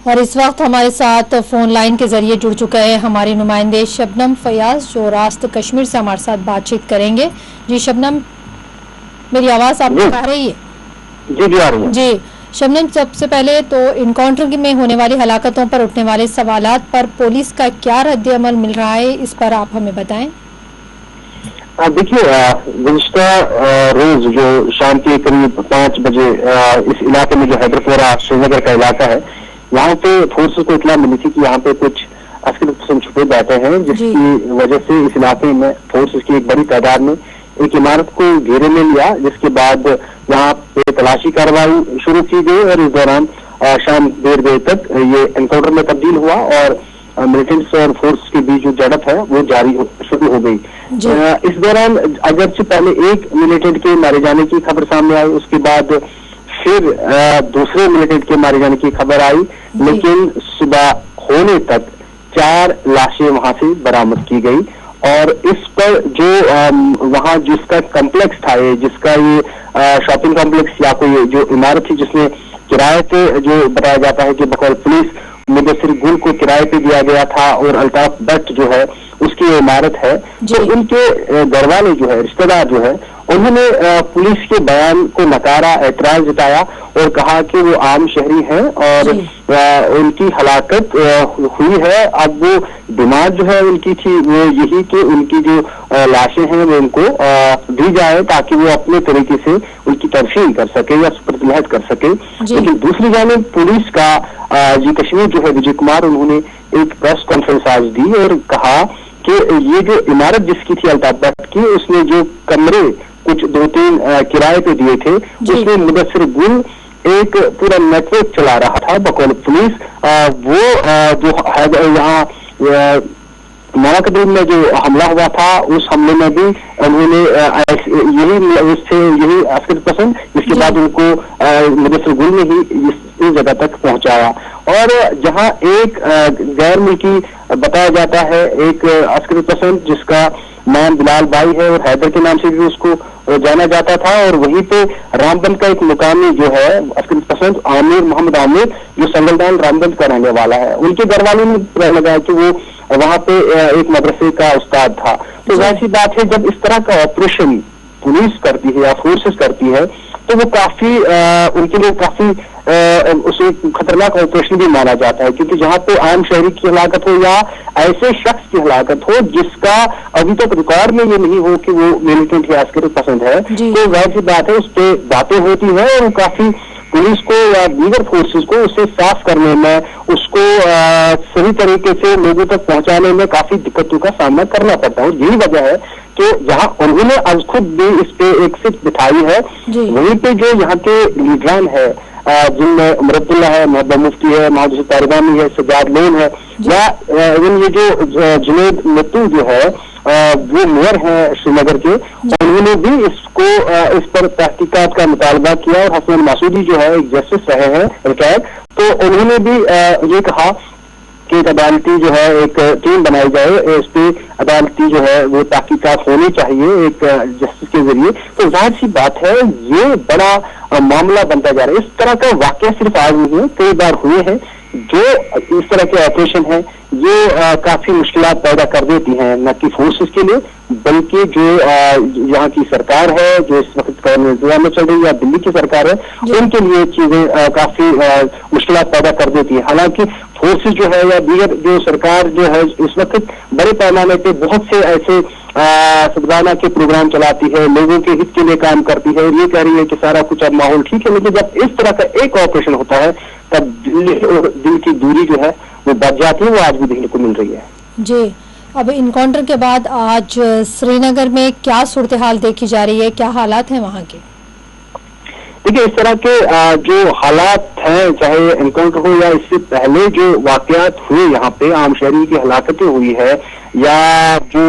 और इस वक्त हमारे साथ फोन लाइन के जरिए जुड़ चुके हैं हमारी नुमाइंदे शबनम फयाज, जो रास्त कश्मीर से हमारे साथ बातचीत करेंगे। जी शबनम, मेरी आवाज आपको आ रही है? जी आ रही है। जी शबनम, सबसे पहले तो इनकाउंटर में होने वाली हलाकतों पर उठने वाले सवालात पर पुलिस का क्या रद्द अमल मिल रहा है, इस पर आप हमें बताएं। देखिए, गुज़िश्ता रोज जो शाम के करीब 5 बजे इस इलाके में, जो हैदरपुरा श्रीनगर का इलाका है, यहाँ पे फोर्सेस को इत्तला मिली थी कि यहाँ पे कुछ अस्कर छुपे बैठे हैं, जिसकी वजह से इस इलाके में फोर्सेस की एक बड़ी तादाद ने एक इमारत को घेरे में लिया, जिसके बाद यहाँ पे तलाशी कार्रवाई शुरू की गई और इस दौरान शाम 1:30 बजे तक ये एनकाउंटर में तब्दील हुआ और मिलिटेंट्स और फोर्स के बीच जो झड़प है वो शुरू हो गई। इस दौरान अगरचे पहले एक मिलिटेंट के मारे जाने की खबर सामने आई, उसके बाद फिर दूसरे मिलिटेंट के मारे जाने की खबर आई, लेकिन सुबह होने तक 4 लाशें वहां से बरामद की गई। और इस पर जो वहां जिसका कॉम्प्लेक्स था, ये जिसका ये शॉपिंग कॉम्प्लेक्स या कोई जो इमारत थी जिसमें किराए पे जो बताया जाता है कि बकौल पुलिस मुदस्सिर गुल को किराए पे दिया गया था और अल्ताफ भट्ट जो है उसकी ये इमारत है, तो उनके घर वाले जो है, रिश्तेदार जो है, उन्होंने पुलिस के बयान को नकारा, ऐतराज जताया और कहा कि वो आम शहरी हैं और उनकी हलाकत हुई है। अब वो डिमांड जो है उनकी थी वो यही कि उनकी जो लाशें हैं वो उनको दी जाए ताकि वो अपने तरीके से उनकी तदफीन कर सके या सुपुर्द कर सके। लेकिन दूसरी जानिब पुलिस का जी कश्मीर जो है विजय कुमार, उन्होंने एक प्रेस कॉन्फ्रेंस आज दी और कहा कि ये जो इमारत जिसकी थी अल्ताफ भट्ट की, उसने जो कमरे कुछ 2-3 किराए पे दिए थे, उसमें मुदस्सिर गुल एक पूरा नेटवर्क चला रहा था बकौल पुलिस। वो जो है यहाँ मोनाकदीम में जो हमला हुआ था, उस हमले में भी उन्होंने यही अस्कर पसंद, इसके बाद उनको मुदस्सिर गुल ने ही इस जगह तक पहुंचाया। और जहां एक गैर मुल्की बताया जाता है, एक अस्कर पसंद जिसका नाम बिलाल भाई है और हैदर के नाम से भी उसको जाना जाता था, और वहीं पे रामबंद का एक मुकामी जो है अस्कर पसंद आमिर मोहम्मद आमिर, जो संगलदान रामबंद का रहने वाला है, उनके घर वालों ने लगाया कि वो वहां पे एक मदरसे का उस्ताद था। तो वैसी बात है, जब इस तरह का ऑपरेशन पुलिस करती है या फोर्सेस करती है तो वो काफी उनके लिए काफी उसे खतरनाक ऑपरेशन भी माना जाता है, क्योंकि जहां पे आम शहरी की हलाकत हो या ऐसे शख्स की हलाकत हो जिसका अभी तक रिकॉर्ड में ये नहीं हो कि वो मिलिटेंट या अस्कर पसंद है, तो वैसी बात है, उस पर बातें होती है और काफी पुलिस को या दीगर फोर्सेस को उसे साफ करने में, उसको सही तरीके से लोगों तक पहुंचाने में काफी दिक्कतों का सामना करना पड़ता है। और यही वजह है कि जहां उन्होंने आज खुद भी इस पे एक सिर्फ बिठाई है, वहीं पे जो यहाँ के लीडरान है, जिनमें उमरअब्दुल्ला है, मोहब्बत मुफ्ती है, मोहम्मद तालिबानी है, सज्जाद लोन है, या ये जो जुनैद मत्तू जो है वो मेयर हैं श्रीनगर के, उन्होंने भी इसको इस पर तहकीकात का मुतालबा किया। और हसन मासूदी जो है एक जस्टिस रहे हैं रिटायर्ड, तो उन्होंने भी ये कहा कि एक अदालती जो है एक टीम बनाई जाए, इस पे अदालती जो है वो तहकीकात होनी चाहिए एक जस्टिस के जरिए। तो जाहिर सी बात है ये बड़ा मामला बनता जा रहा है। इस तरह का वाकया सिर्फ आज नहीं है, कई बार हुए हैं। जो इस तरह के ऑपरेशन है ये काफी मुश्किलात पैदा कर देती हैं, न कि फोर्सेस के लिए बल्कि जो यहाँ की सरकार है, जो इस वक्त कानून इंतजाम में चल रही है, या दिल्ली की सरकार है, उनके लिए चीजें काफी मुश्किलात पैदा कर देती है। हालांकि फोर्सेस जो है या दीगर जो सरकार जो है इस वक्त बड़े पैमाने पे बहुत से ऐसे सद्भावना के प्रोग्राम चलाती है, लोगों के हित के लिए काम करती है और ये कह रही है कि सारा कुछ अब माहौल ठीक है, लेकिन जब इस तरह का एक ऑपरेशन होता है तब दिल्ली और दिल की दूरी जो है वो बढ़ जाती है, वो आज भी देखने को मिल रही है। जी, अब इनकाउंटर के बाद आज श्रीनगर में क्या सूरत हाल देखी जा रही है, क्या हालात हैं वहाँ के? देखिए, इस तरह के जो हालात हैं, चाहे एनकाउंटर हो या इससे पहले जो वाकयात हुए यहाँ पे, आम शहरी की हलाकतें हुई है या जो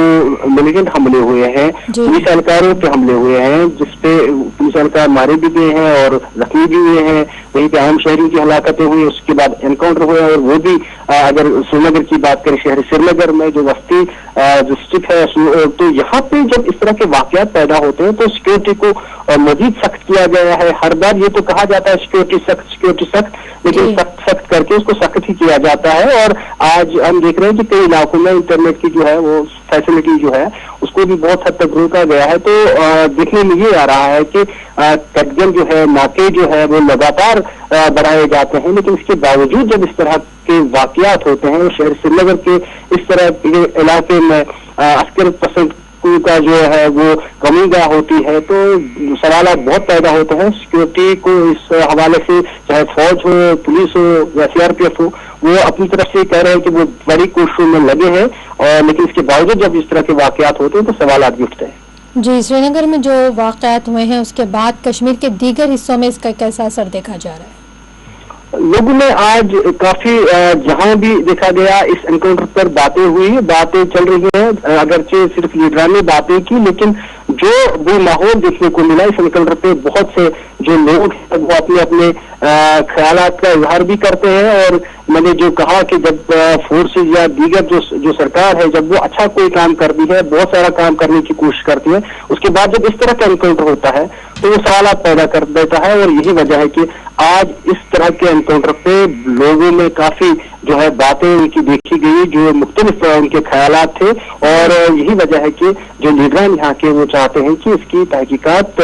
मिलिटेंट हमले हुए हैं, पुलिस एहलकारों पे हमले हुए हैं, जिसपे पुलिस एहलकार मारे भी गए हैं और जख्मी भी हुए हैं, वहीं पे आम शहरी की हलाकतें हुई, उसके बाद एनकाउंटर हुए और वो भी अगर श्रीनगर की बात करें, शहर श्रीनगर में जो वस्ती डिस्ट्रिक्ट है, तो यहाँ पे जब इस तरह के वाकयात पैदा होते हैं तो सिक्योरिटी को मजीद सख्त किया गया है। हर बार ये तो कहा जाता है सिक्योरिटी सख्त, लेकिन सख्त करके उसको सख्त ही किया जाता है। और आज हम देख रहे हैं कि कई इलाकों में इंटरनेट की जो है वो फैसिलिटी जो है उसको भी बहुत हद तक रोका गया है। तो देखने में ये आ रहा है कि कदगन जो है, नाके जो है वो लगातार बढ़ाए जाते हैं, लेकिन इसके बावजूद जब इस तरह के वाकयात होते हैं, शहर श्रीनगर के इस तरह के इलाके में अस्कर पसंद का जो है वो कमी होती है, तो सवाल बहुत पैदा होते हैं। सिक्योरिटी को इस हवाले से चाहे फौज हो, पुलिस हो या सीआरपीएफ हो, वो अपनी तरफ से कह रहे हैं कि वो बड़ी कोशिशों में लगे हैं, और लेकिन इसके बावजूद जब इस तरह के वाकयात होते हैं तो सवाल भी उठते हैं। जी, श्रीनगर में जो वाकयात हुए हैं उसके बाद कश्मीर के दीगर हिस्सों में इसका कैसा असर देखा जा रहा है? लोगों में आज काफी जहां भी देखा गया इस एनकाउंटर पर बातें हुई, बातें चल रही हैं, अगरचे सिर्फ लीडरानी बातें की, लेकिन जो वो माहौल देखने को मिला इस एनकाउंटर पे बहुत से जो लोग हैं वो अपने अपने ख्यालात का इजहार भी करते हैं। और मैंने जो कहा कि जब फोर्सेज या दीगर जो सरकार है जब वो अच्छा कोई काम करती है, बहुत सारा काम करने की कोशिश करती है, उसके बाद जब इस तरह का एनकाउंटर होता है तो वो सवाल पैदा कर देता है। और यही वजह है कि आज इस तरह के एनकाउंटर पे लोगों में काफी जो है बातें उनकी देखी गई, जो मुख्तलिफ उनके ख्यालात थे। और यही वजह है कि जो लीडरान यहाँ के वो चाहते हैं कि इसकी तहकीकात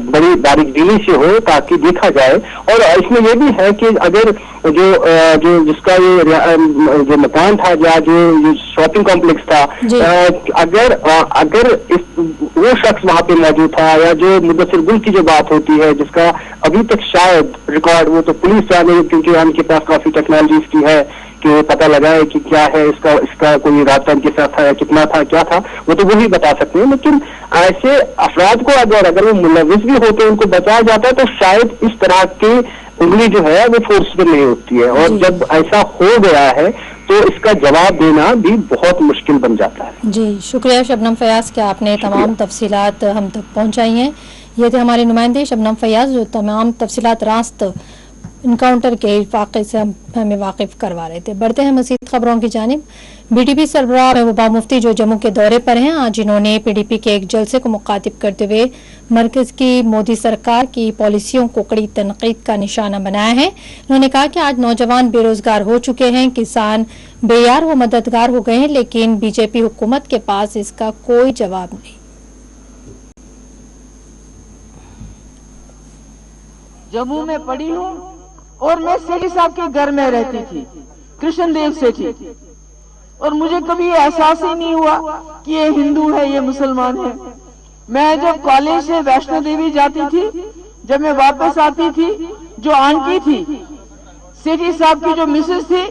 बड़ी बारीकबीनी से हो ताकि देखा जाए। और इसमें यह भी है कि अगर जो जिसका ये जो मकान था या जो शॉपिंग कॉम्प्लेक्स था, अगर वो शख्स वहां पे मौजूद था या जो मुदस्सिर गुल की जो बात होती है जिसका अभी तक शायद रिकॉर्ड वो तो पुलिस जाने, क्योंकि उनके पास काफी टेक्नोलॉजी की है कि पता लगाए कि क्या है इसका कोई रास्ता इनके साथ था या कितना था क्या था, वो तो वही बता सकते हैं। लेकिन ऐसे अफराद को अगर वो मुलविस भी होते उनको बचाया जाता है तो शायद इस तरह की उंगली जो है वो फोर्स पर नहीं होती है। और जब ऐसा हो गया है तो इसका जवाब देना भी बहुत मुश्किल बन जाता है। जी शुक्रिया शबनम फयाज कि आपने तमाम तफसीलात हम तक पहुंचाई हैं। ये थे हमारे नुमाइंदे शबनम फयाज जो तमाम तफसीलात रास्त इनकाउंटर के वाक़े से हमें वाकिफ करवा रहे थे। बढ़ते हैं मज़ीद खबरों की जानिब। बीटीपी सरबराह महबूबा मुफ्ती जो जम्मू के दौरे पर हैं, आज इन्होंने पीडीपी के एक जलसे को मुखातिब करते हुए मरकज की मोदी सरकार की पॉलिसियों को कड़ी तनकीद का निशाना बनाया है। उन्होंने कहा कि आज नौजवान बेरोजगार हो चुके हैं, किसान बेयार व मददगार हो गए हैं, लेकिन बीजेपी हुकूमत के पास इसका कोई जवाब नहीं। जम्मू में पड़ी हूँ और मैं सेठी साहब के घर में रहती थी, कृष्णदेव सेठी, और मुझे कभी एहसास ही नहीं हुआ कि ये हिंदू है ये मुसलमान है। मैं जब कॉलेज से वैष्णो देवी जाती थी, जब मैं वापस आती थी, जो आंटी थी सेठी साहब की जो मिसेस थी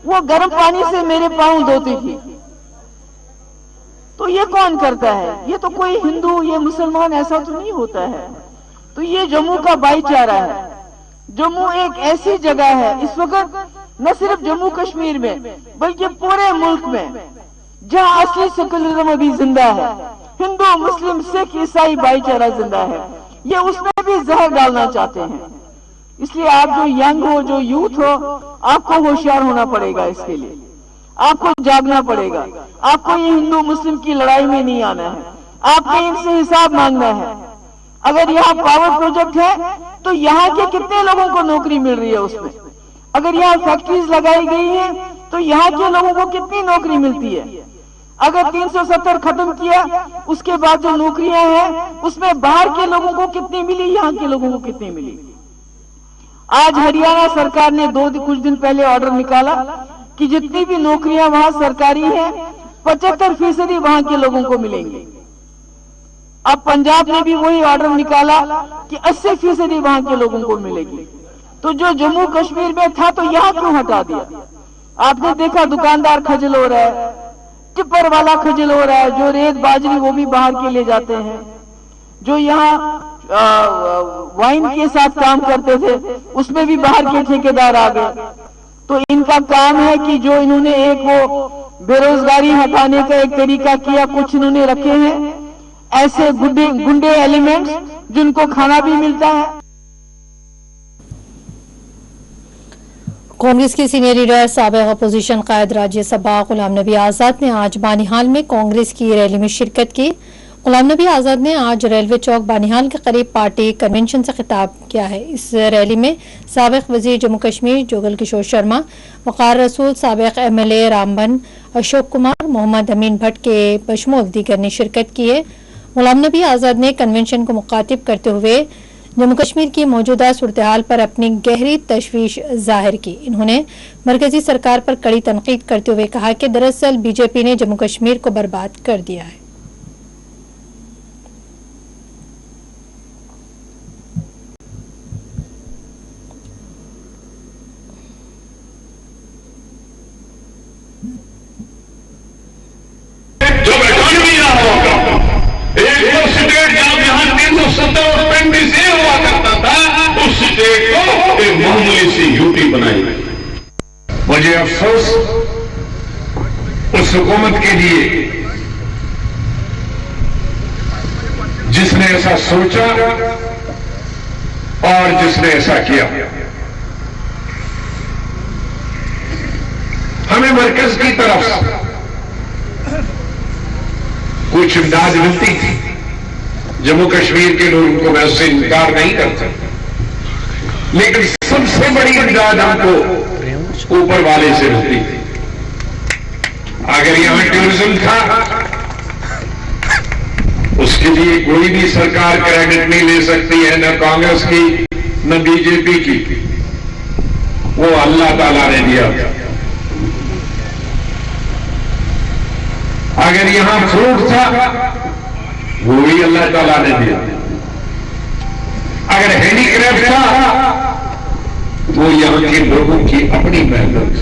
वो गर्म पानी से मेरे पांव धोती थी। तो ये कौन करता है? ये तो कोई हिंदू ये मुसलमान ऐसा तो नहीं होता है। तो ये जम्मू का भाईचारा है। जम्मू एक ऐसी जगह है इस वक्त न सिर्फ जम्मू कश्मीर में बल्कि पूरे मुल्क में जहां असली सेकुलरिज्म अभी जिंदा है, हिंदू मुस्लिम सिख ईसाई भाईचारा जिंदा है। ये उसमें भी जहर डालना चाहते हैं। इसलिए आप जो यंग हो, जो यूथ हो, आपको होशियार होना पड़ेगा। इसके लिए आपको जागना पड़ेगा। आपको ये हिंदू मुस्लिम की लड़ाई में नहीं आना है। आपको इनसे हिसाब मांगना है। अगर यहाँ पावर प्रोजेक्ट है तो यहाँ के कितने लोगों को नौकरी मिल रही है उसमें? अगर यहाँ फैक्ट्रीज लगाई गई है तो यहाँ के लोगों को कितनी नौकरी मिलती है? अगर 370 खत्म किया उसके बाद जो नौकरियां हैं उसमें बाहर के लोगों को कितनी मिली, यहाँ के लोगों को कितनी मिली? आज हरियाणा सरकार ने कुछ दिन पहले ऑर्डर निकाला कि जितनी भी नौकरियां वहां सरकारी हैं 75% वहां के लोगों को मिलेंगी। अब पंजाब ने भी वही ऑर्डर निकाला कि 80% वहां के लोगों को मिलेगी। तो जो जम्मू कश्मीर में था तो यहाँ क्यों हटा दिया? आपने देखा दुकानदार खजल हो रहा है, टिप्पर वाला खजल हो रहा है, जो रेत बाजरी वो भी बाहर के ले जाते हैं, जो यहाँ वाइन के साथ काम करते थे उसमें भी बाहर के ठेकेदार आ गए। तो इनका काम है कि जो इन्होंने एक वो बेरोजगारी हटाने का एक तरीका किया, कुछ इन्होंने रखे हैं ऐसे गुंडे एलिमेंट्स जिनको खाना भी मिलता है। कांग्रेस के सीनियर लीडर साबिक अपोजिशन कायद राज्यसभा गुलाम नबी आजाद ने आज बानिहाल में कांग्रेस की रैली में शिरकत की। गुलाम नबी आजाद ने आज रेलवे चौक बानिहाल के करीब पार्टी कन्वेंशन से खिताब किया है। इस रैली में साबिक वजीर जम्मू कश्मीर जोगल किशोर शर्मा, वकार रसूल, साबिक MLA रामबन, अशोक कुमार, मोहम्मद अमीन भट्ट के बशमूल दीगर ने शिरकत की है। गुलाम नबी आजाद ने कन्वेंशन को मुखातिब करते हुए जम्मू कश्मीर की मौजूदा सूरत-ए-हाल पर अपनी गहरी तशवीश जाहिर की। इन्होंने मरकजी सरकार पर कड़ी तनकीद करते हुए कहा कि दरअसल बीजेपी ने जम्मू कश्मीर को बर्बाद कर दिया है। जब इकॉनमी ना होगा, एक वो स्टेट जहां 370 और 35 हुआ करता था, उस स्टेट को एक मामूली सी यूटी बनाई गई। मुझे अफसोस उस हुकूमत के लिए जिसने ऐसा सोचा और जिसने ऐसा किया। हमें मरकज की तरफ कुछ इमदाद मिलती थी, जम्मू कश्मीर के लोग उनको मैं उससे इनकार नहीं करते, लेकिन सबसे बड़ी इमदाद हमको ऊपर वाले से मिलती थी। अगर यहां टूरिज्म था, उसके लिए कोई भी सरकार क्रेडिट नहीं ले सकती है, न कांग्रेस की न बीजेपी की, वो अल्लाह ताला ने दिया। अगर यहां फ्रूट था, वो भी अल्लाह ताला ने दिया। अगर हैंडीक्राफ्ट था, वो यहां के लोगों की अपनी मेहनत।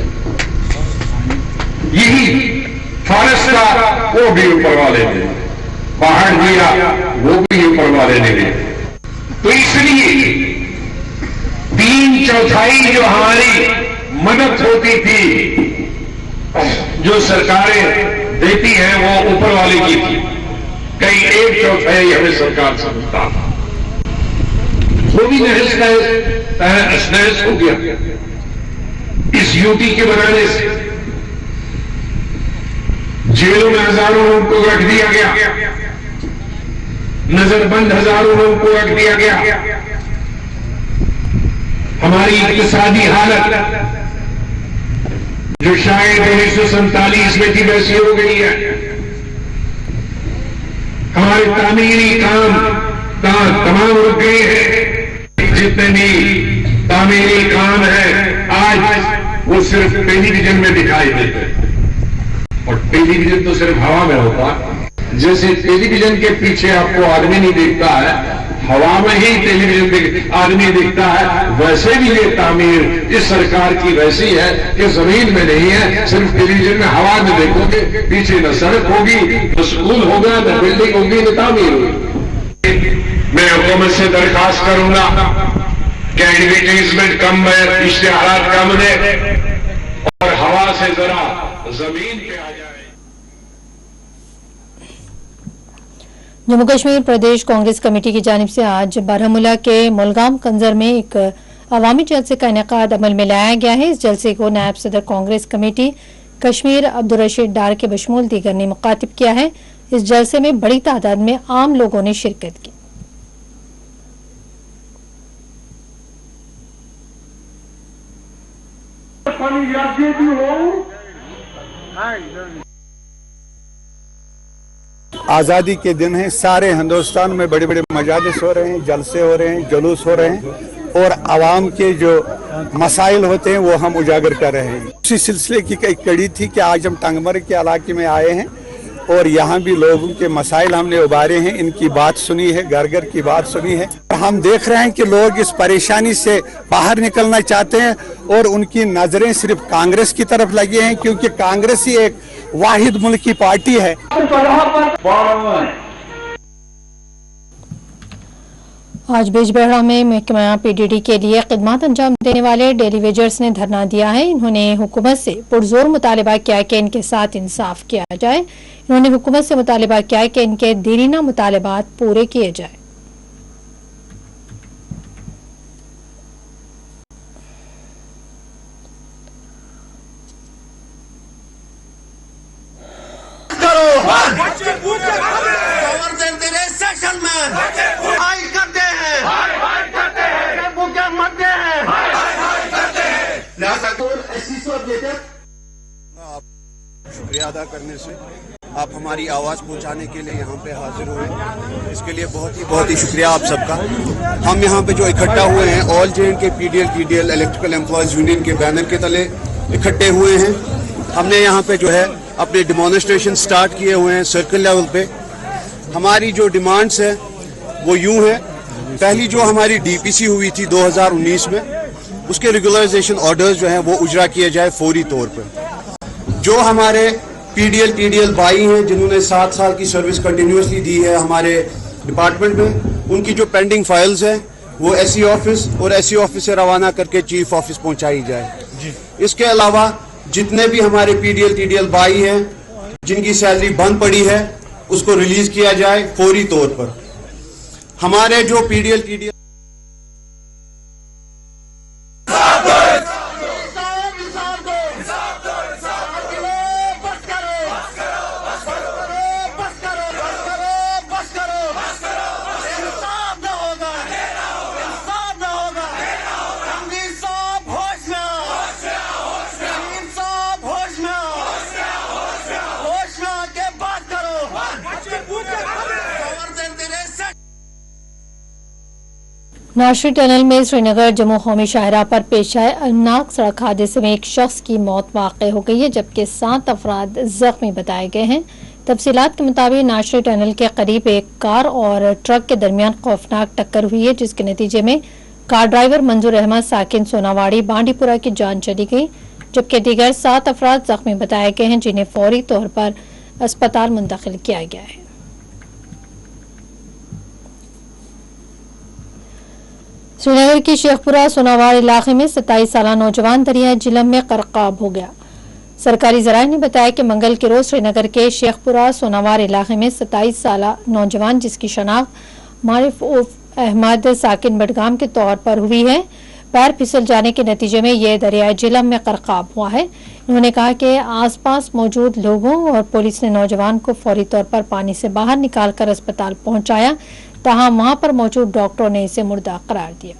यही फॉरेस्ट था, वो भी ऊपर वाले ने, पहाड़ दिया वो भी ऊपर वाले ने दिया। तो इसलिए 3/4 जो हमारी मदद होती थी, जो सरकारें देती हैं, वो ऊपर वाले की थी। कहीं 1/4 हमें सरकार से मिलता, वो भी तहस हो गया इस यूटी के बनाने से। जेलों में हजारों लोगों को रख दिया गया, नजरबंद हजारों लोगों को रख दिया गया। हमारी इक्तिसादी हालत जो शायद 1947 में थी, वैसी हो गई है। हमारे तामीरी काम तमाम रुक गए हैं। जितने भी तामीरी काम है आज वो सिर्फ टेलीविजन में दिखाई देते हैं, और टेलीविजन तो सिर्फ हवा में होता। जैसे टेलीविजन के पीछे आपको आदमी नहीं दिखता है, हवा में ही टेलीविजन आदमी दिखता है, वैसे भी ये तामीर इस सरकार की वैसी है कि जमीन में नहीं है, सिर्फ टेलीविजन में हवा में देखोगे। पीछे न सड़क होगी, न स्कूल होगा, न बिल्डिंग होगी, न तामीर होगी। मैं हुकूमत से दरखास्त करूंगा कि एडवर्टाइजमेंट कम है, इश्तिहारात कम है, और हवा से जरा जमीन पे आ जाए। जम्मू कश्मीर प्रदेश कांग्रेस कमेटी की जानिब से आज बारामूला के मुलगाम कंजर में एक अवामी जलसे का इनेकाद अमल में लाया गया है। इस जलसे को नायब सदर कांग्रेस कमेटी कश्मीर अब्दुल रशीद डार के बशमूल दीगर ने मुखातिब किया है। इस जलसे में बड़ी तादाद में आम लोगों ने शिरकत की। आज़ादी के दिन है, सारे हिंदुस्तान में बड़े बड़े मजालिस हो रहे हैं, जलसे हो रहे हैं, जुलूस हो रहे हैं, और आवाम के जो मसाइल होते हैं वो हम उजागर कर रहे हैं। उसी सिलसिले की एक कड़ी थी कि आज हम टंगमर के इलाके में आए हैं और यहाँ भी लोगों के मसाइल हमने उबारे हैं, इनकी बात सुनी है, घर घर की बात सुनी है। हम देख रहे हैं कि लोग इस परेशानी से बाहर निकलना चाहते हैं और उनकी नजरें सिर्फ कांग्रेस की तरफ लगी हैं, क्योंकि कांग्रेस ही एक वाहिद मुल्क की पार्टी है। आज बिजबेहड़ा में महकमा पीडीडी के लिए खिदमत अंजाम देने वाले डेली वेजर्स ने धरना दिया है। इन्होंने हुकूमत से पुरजोर मुतालिबा किया कि इनके साथ इंसाफ किया जाए। इन्होंने हुकूमत से मुतालिबा किया कि इनके दीनीना मुतालिबात पूरे किए जाए। शुक्रिया अदा करने से आप हमारी आवाज़ पहुंचाने के लिए यहाँ पे हाजिर हुए, इसके लिए बहुत ही शुक्रिया आप सबका। हम यहाँ पे जो इकट्ठा हुए हैं, all J&K PDL electrical employees union के बैनर के तले इकट्ठे हुए हैं। हमने यहाँ पे जो है अपने डिमॉन्स्ट्रेशन स्टार्ट किए हुए हैं सर्कल लेवल पे। हमारी जो डिमांड्स है वो यूँ है, पहली जो हमारी डीपीसी हुई थी 2019 में, उसके रेगुलराइजेशन ऑर्डर्स जो हैं वो उजरा किए जाए फौरी तौर पर। जो हमारे पीडीएल भाई हैं जिन्होंने 7 साल की सर्विस कंटिन्यूसली दी है हमारे डिपार्टमेंट में, उनकी जो पेंडिंग फाइल्स हैं वो एससी ऑफिस और एससी ऑफिस से रवाना करके चीफ ऑफिस पहुंचाई जाए। इसके अलावा जितने भी हमारे पीडीएल टीडीएल भाई हैं जिनकी सैलरी बंद पड़ी है उसको रिलीज किया जाए फौरी तौर पर। हमारे जो पीडीएल टीडीएल नाशरी टनल में श्रीनगर जम्मू कौमी शाहराह पर पेश आए अरनाक सड़क हादसे में एक शख्स की मौत वाक़ हो गई है, जबकि 7 अफराद जख्मी बताए गए हैं। तफसीलात के मुताबिक नाशरी टनल के करीब एक कार और ट्रक के दरमियान खौफनाक टक्कर हुई है, जिसके नतीजे में कार ड्राइवर मंजूर अहमद साकिन सोनावाड़ी बांडीपुरा की जान चली गई, जबकि दीगर 7 अफराद जख्मी बताए गए हैं, जिन्हें फौरी तौर पर अस्पताल मुंतकिल किया गया है। श्रीनगर की शेखपुरा सोनावाड़ इलाके में 27 साला नौजवान दरिया झीलम में गरकाब हो गया। सरकारी जराये ने बताया कि मंगल के रोज श्रीनगर के शेखपुरा सोनावाड़ इलाके में 27 साला नौजवान, जिसकी शनाख्त मारिफ उर्फ अहमद साकिन बडगाम के तौर पर हुई है, पैर फिसल जाने के नतीजे में यह दरिया झीलम में गरकाब हुआ है। उन्होंने कहा कि आसपास मौजूद लोगों और पुलिस ने नौजवान को फौरी तौर पर पानी से बाहर निकालकर अस्पताल पहुंचाया, तहां वहां पर मौजूद डॉक्टरों ने इसे मुर्दा करार दिया।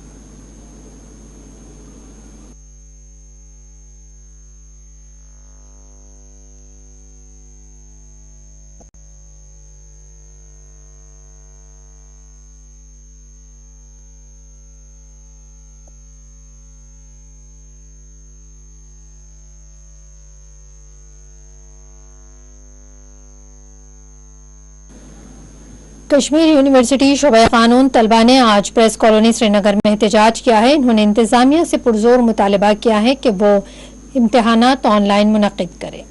कश्मीर यूनिवर्सिटी शोबा कानून तलबा ने आज प्रेस कॉलोनी श्रीनगर में एहतजाज किया है। इन्होंने इंतजामिया से पुरजोर मुतालबा किया है कि वो इम्तिहानात ऑनलाइन मुनक्किद करें।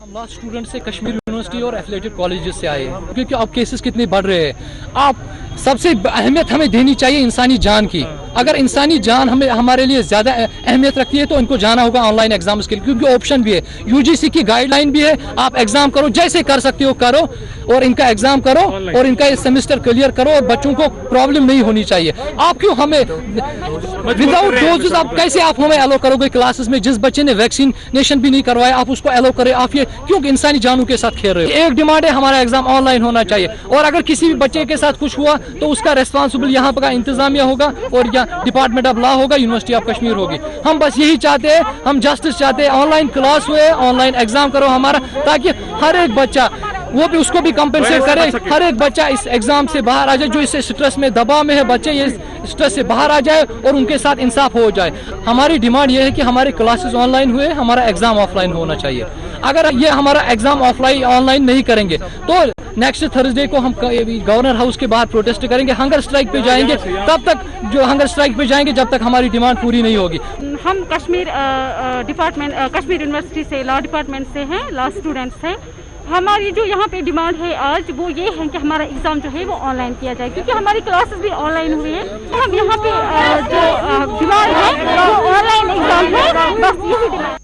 हम लॉ स्टूडेंट से कश्मीर यूनिवर्सिटी और एफिलिएटेड कॉलेजेस से आए हैं, क्योंकि अब केसेस कितने बढ़ रहे हैं। आप सबसे अहमियत हमें देनी चाहिए इंसानी जान की। अगर इंसानी जान हमारे लिए ज्यादा अहमियत रखती है तो इनको जाना होगा ऑनलाइन एग्जाम्स के लिए, क्योंकि ऑप्शन भी है, यूजीसी की गाइडलाइन भी है, आप एग्जाम करो, जैसे कर सकते हो करो और इनका एग्जाम करो और इनका ये सेमेस्टर क्लियर करो और बच्चों को प्रॉब्लम नहीं होनी चाहिए। आप क्यों हमें विदाउट डोजेस आप कैसे आप हमें अलो करोगे क्लासेस में? जिस बच्चे ने वैक्सीनेशन भी नहीं करवाया आप उसको अलो करें? आप ये क्यों इंसानी जानों के साथ खेल रहे हो? एक डिमांड है, हमारा एग्जाम ऑनलाइन होना चाहिए, और अगर किसी भी बच्चे के साथ कुछ हुआ तो उसका रेस्पॉन्सिबल यहाँ का इंतजामिया होगा और या डिपार्टमेंट ऑफ लॉ होगा, यूनिवर्सिटी ऑफ कश्मीर होगी। हम बस यही चाहते हैं, हम जस्टिस चाहते हैं। ऑनलाइन क्लास हुए, ऑनलाइन एग्जाम करो हमारा, ताकि हर एक बच्चा वो भी उसको भी कंपेंसेट करे, हर एक बच्चा इस एग्जाम से बाहर आ जाए। जो इस स्ट्रेस में दबाव में है बच्चे, ये स्ट्रेस से बाहर आ जाए और उनके साथ इंसाफ हो जाए। हमारी डिमांड ये है कि हमारे क्लासेस ऑनलाइन हुए, हमारा एग्जाम ऑफलाइन होना चाहिए। अगर ये हमारा एग्जाम ऑनलाइन नहीं करेंगे तो नेक्स्ट थर्सडे को हम गवर्नर हाउस के बाहर प्रोटेस्ट करेंगे, हंगर स्ट्राइक पे जाएंगे। तब तक जो हंगर स्ट्राइक पे जाएंगे जब तक हमारी डिमांड पूरी नहीं होगी। हम कश्मीर डिपार्टमेंट कश्मीर यूनिवर्सिटी से लॉ डिपार्टमेंट से हैं, लॉ स्टूडेंट्स हैं। हमारी जो यहाँ पे डिमांड है आज वो ये है कि हमारा एग्जाम जो है वो ऑनलाइन किया जाए, क्योंकि हमारी क्लासेस भी ऑनलाइन हुई है। हम यहाँ पे जो डिमांड है वो ऑनलाइन एग्जाम है, बस यही डिमांड।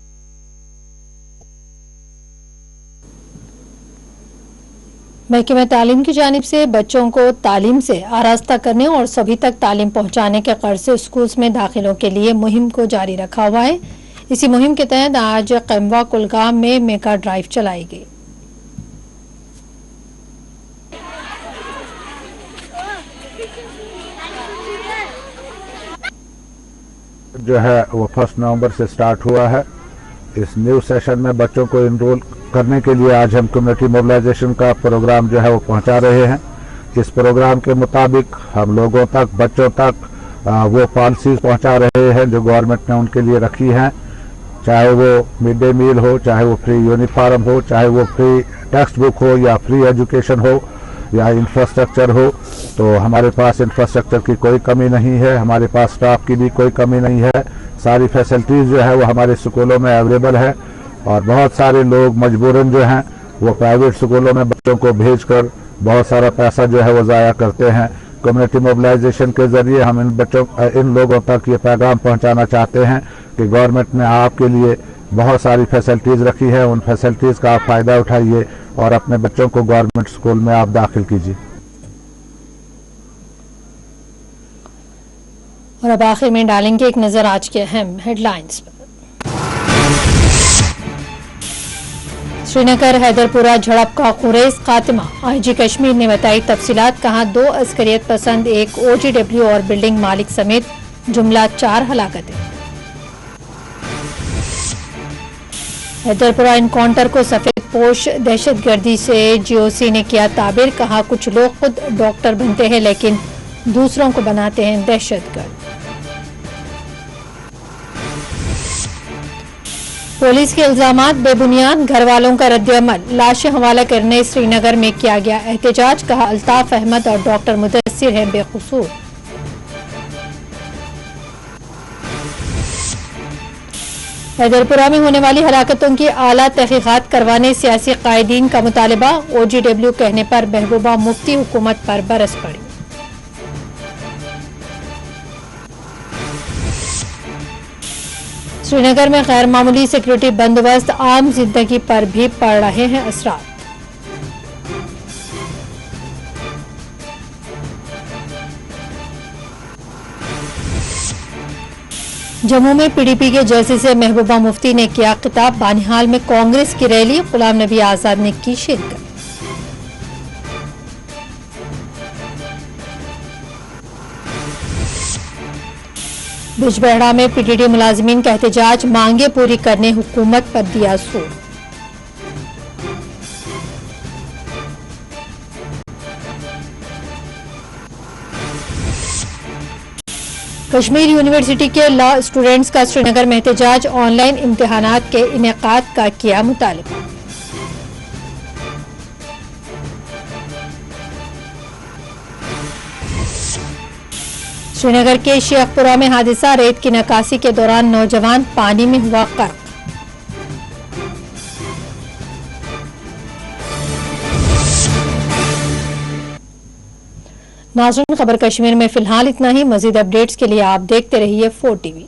महकमा तालीम की जानिब से बच्चों को तालीम से आरास्ता करने और सभी तक तालीम पहुँचाने के गर्ज से स्कूल्स में दाखिलों के लिए मुहिम को जारी रखा हुआ है। इसी मुहिम के तहत आज कैमवा कुलगाम में मेगा ड्राइव चलाई गई। जो है वो 1 नवंबर से स्टार्ट हुआ है। इस न्यू सेशन में बच्चों को इनरोल करने के लिए आज हम कम्युनिटी मोबिलाइजेशन का प्रोग्राम जो है वो पहुंचा रहे हैं। इस प्रोग्राम के मुताबिक हम लोगों तक, बच्चों तक वो पॉलिसीज पहुंचा रहे हैं जो गवर्नमेंट ने उनके लिए रखी हैं, चाहे वो मिड डे मील हो, चाहे वो फ्री यूनिफॉर्म हो, चाहे वो फ्री टेक्स्ट बुक हो या फ्री एजुकेशन हो। या इंफ्रास्ट्रक्चर हो, तो हमारे पास इंफ्रास्ट्रक्चर की कोई कमी नहीं है, हमारे पास स्टाफ की भी कोई कमी नहीं है। सारी फैसिलिटीज़ जो है वो हमारे स्कूलों में अवेलेबल है और बहुत सारे लोग मजबूरन जो हैं वो प्राइवेट स्कूलों में बच्चों को भेजकर बहुत सारा पैसा जो है वो ज़ाया करते हैं। कम्युनिटी मोबिलाइजेशन के जरिए हम इन लोगों तक ये पैगाम पहुंचाना चाहते हैं कि गवर्नमेंट ने आपके लिए बहुत सारी फैसिलिटीज़ रखी है, उन फैसिलिटीज़ का आप फ़ायदा उठाइए और अपने बच्चों को गवर्नमेंट स्कूल में आप दाखिल कीजिए। और अब आखिर में डालेंगे एक नजर आज के अहम हेडलाइंस पर। श्रीनगर हैदरपुरा झड़प का खुरेज खात्मा, आईजी कश्मीर ने बताई तफसीलात। कहा 2 अस्करियत पसंद, 1 OGW और बिल्डिंग मालिक समेत जुमला 4 हलाकतें। हैदरपुरा इनकाउंटर को सफेद पोश दहशतगर्दी से GOC ने किया ताबीर। कहा कुछ लोग खुद डॉक्टर बनते हैं लेकिन दूसरों को बनाते हैं दहशतगर्द। पुलिस के इल्जामात बेबुनियाद, घर वालों का रद्द-ए-अमल। लाशें हवाला करने श्रीनगर में किया गया एहतजाज। कहा अल्ताफ अहमद और डॉक्टर मुदस्सिर हैं बेकसूर। हैदरपुरा में होने वाली हलाकतों की आला तहकीकात करवाने सियासी कायदीन का मुतालबा। OGW कहने पर महबूबा मुफ्ती हुकूमत पर बरस पड़ी। श्रीनगर में गैर मामूली सिक्योरिटी बंदोबस्त, आम जिंदगी पर भी पड़ रहे हैं असरात। जम्मू में PDP के जलसे से महबूबा मुफ्ती ने किया खिताब। बानिहाल में कांग्रेस की रैली, गुलाम नबी आजाद ने की शिरकत। बिजबेहड़ा में PTT मुलाजिमीन का एहतजाज, मांगे पूरी करने हुकूमत पर दिया जोर। कश्मीर यूनिवर्सिटी के लॉ स्टूडेंट्स का श्रीनगर में एहतजाज, ऑनलाइन इम्तिहानात के इनेकाद का किया मुतालबा। श्रीनगर के शेखपुरा में हादसा, रेत की नकासी के दौरान नौजवान पानी में हुआ गर्क। नाज़रीन, खबर कश्मीर में फिलहाल इतना ही। मजीद अपडेट्स के लिए आप देखते रहिए 4 TV।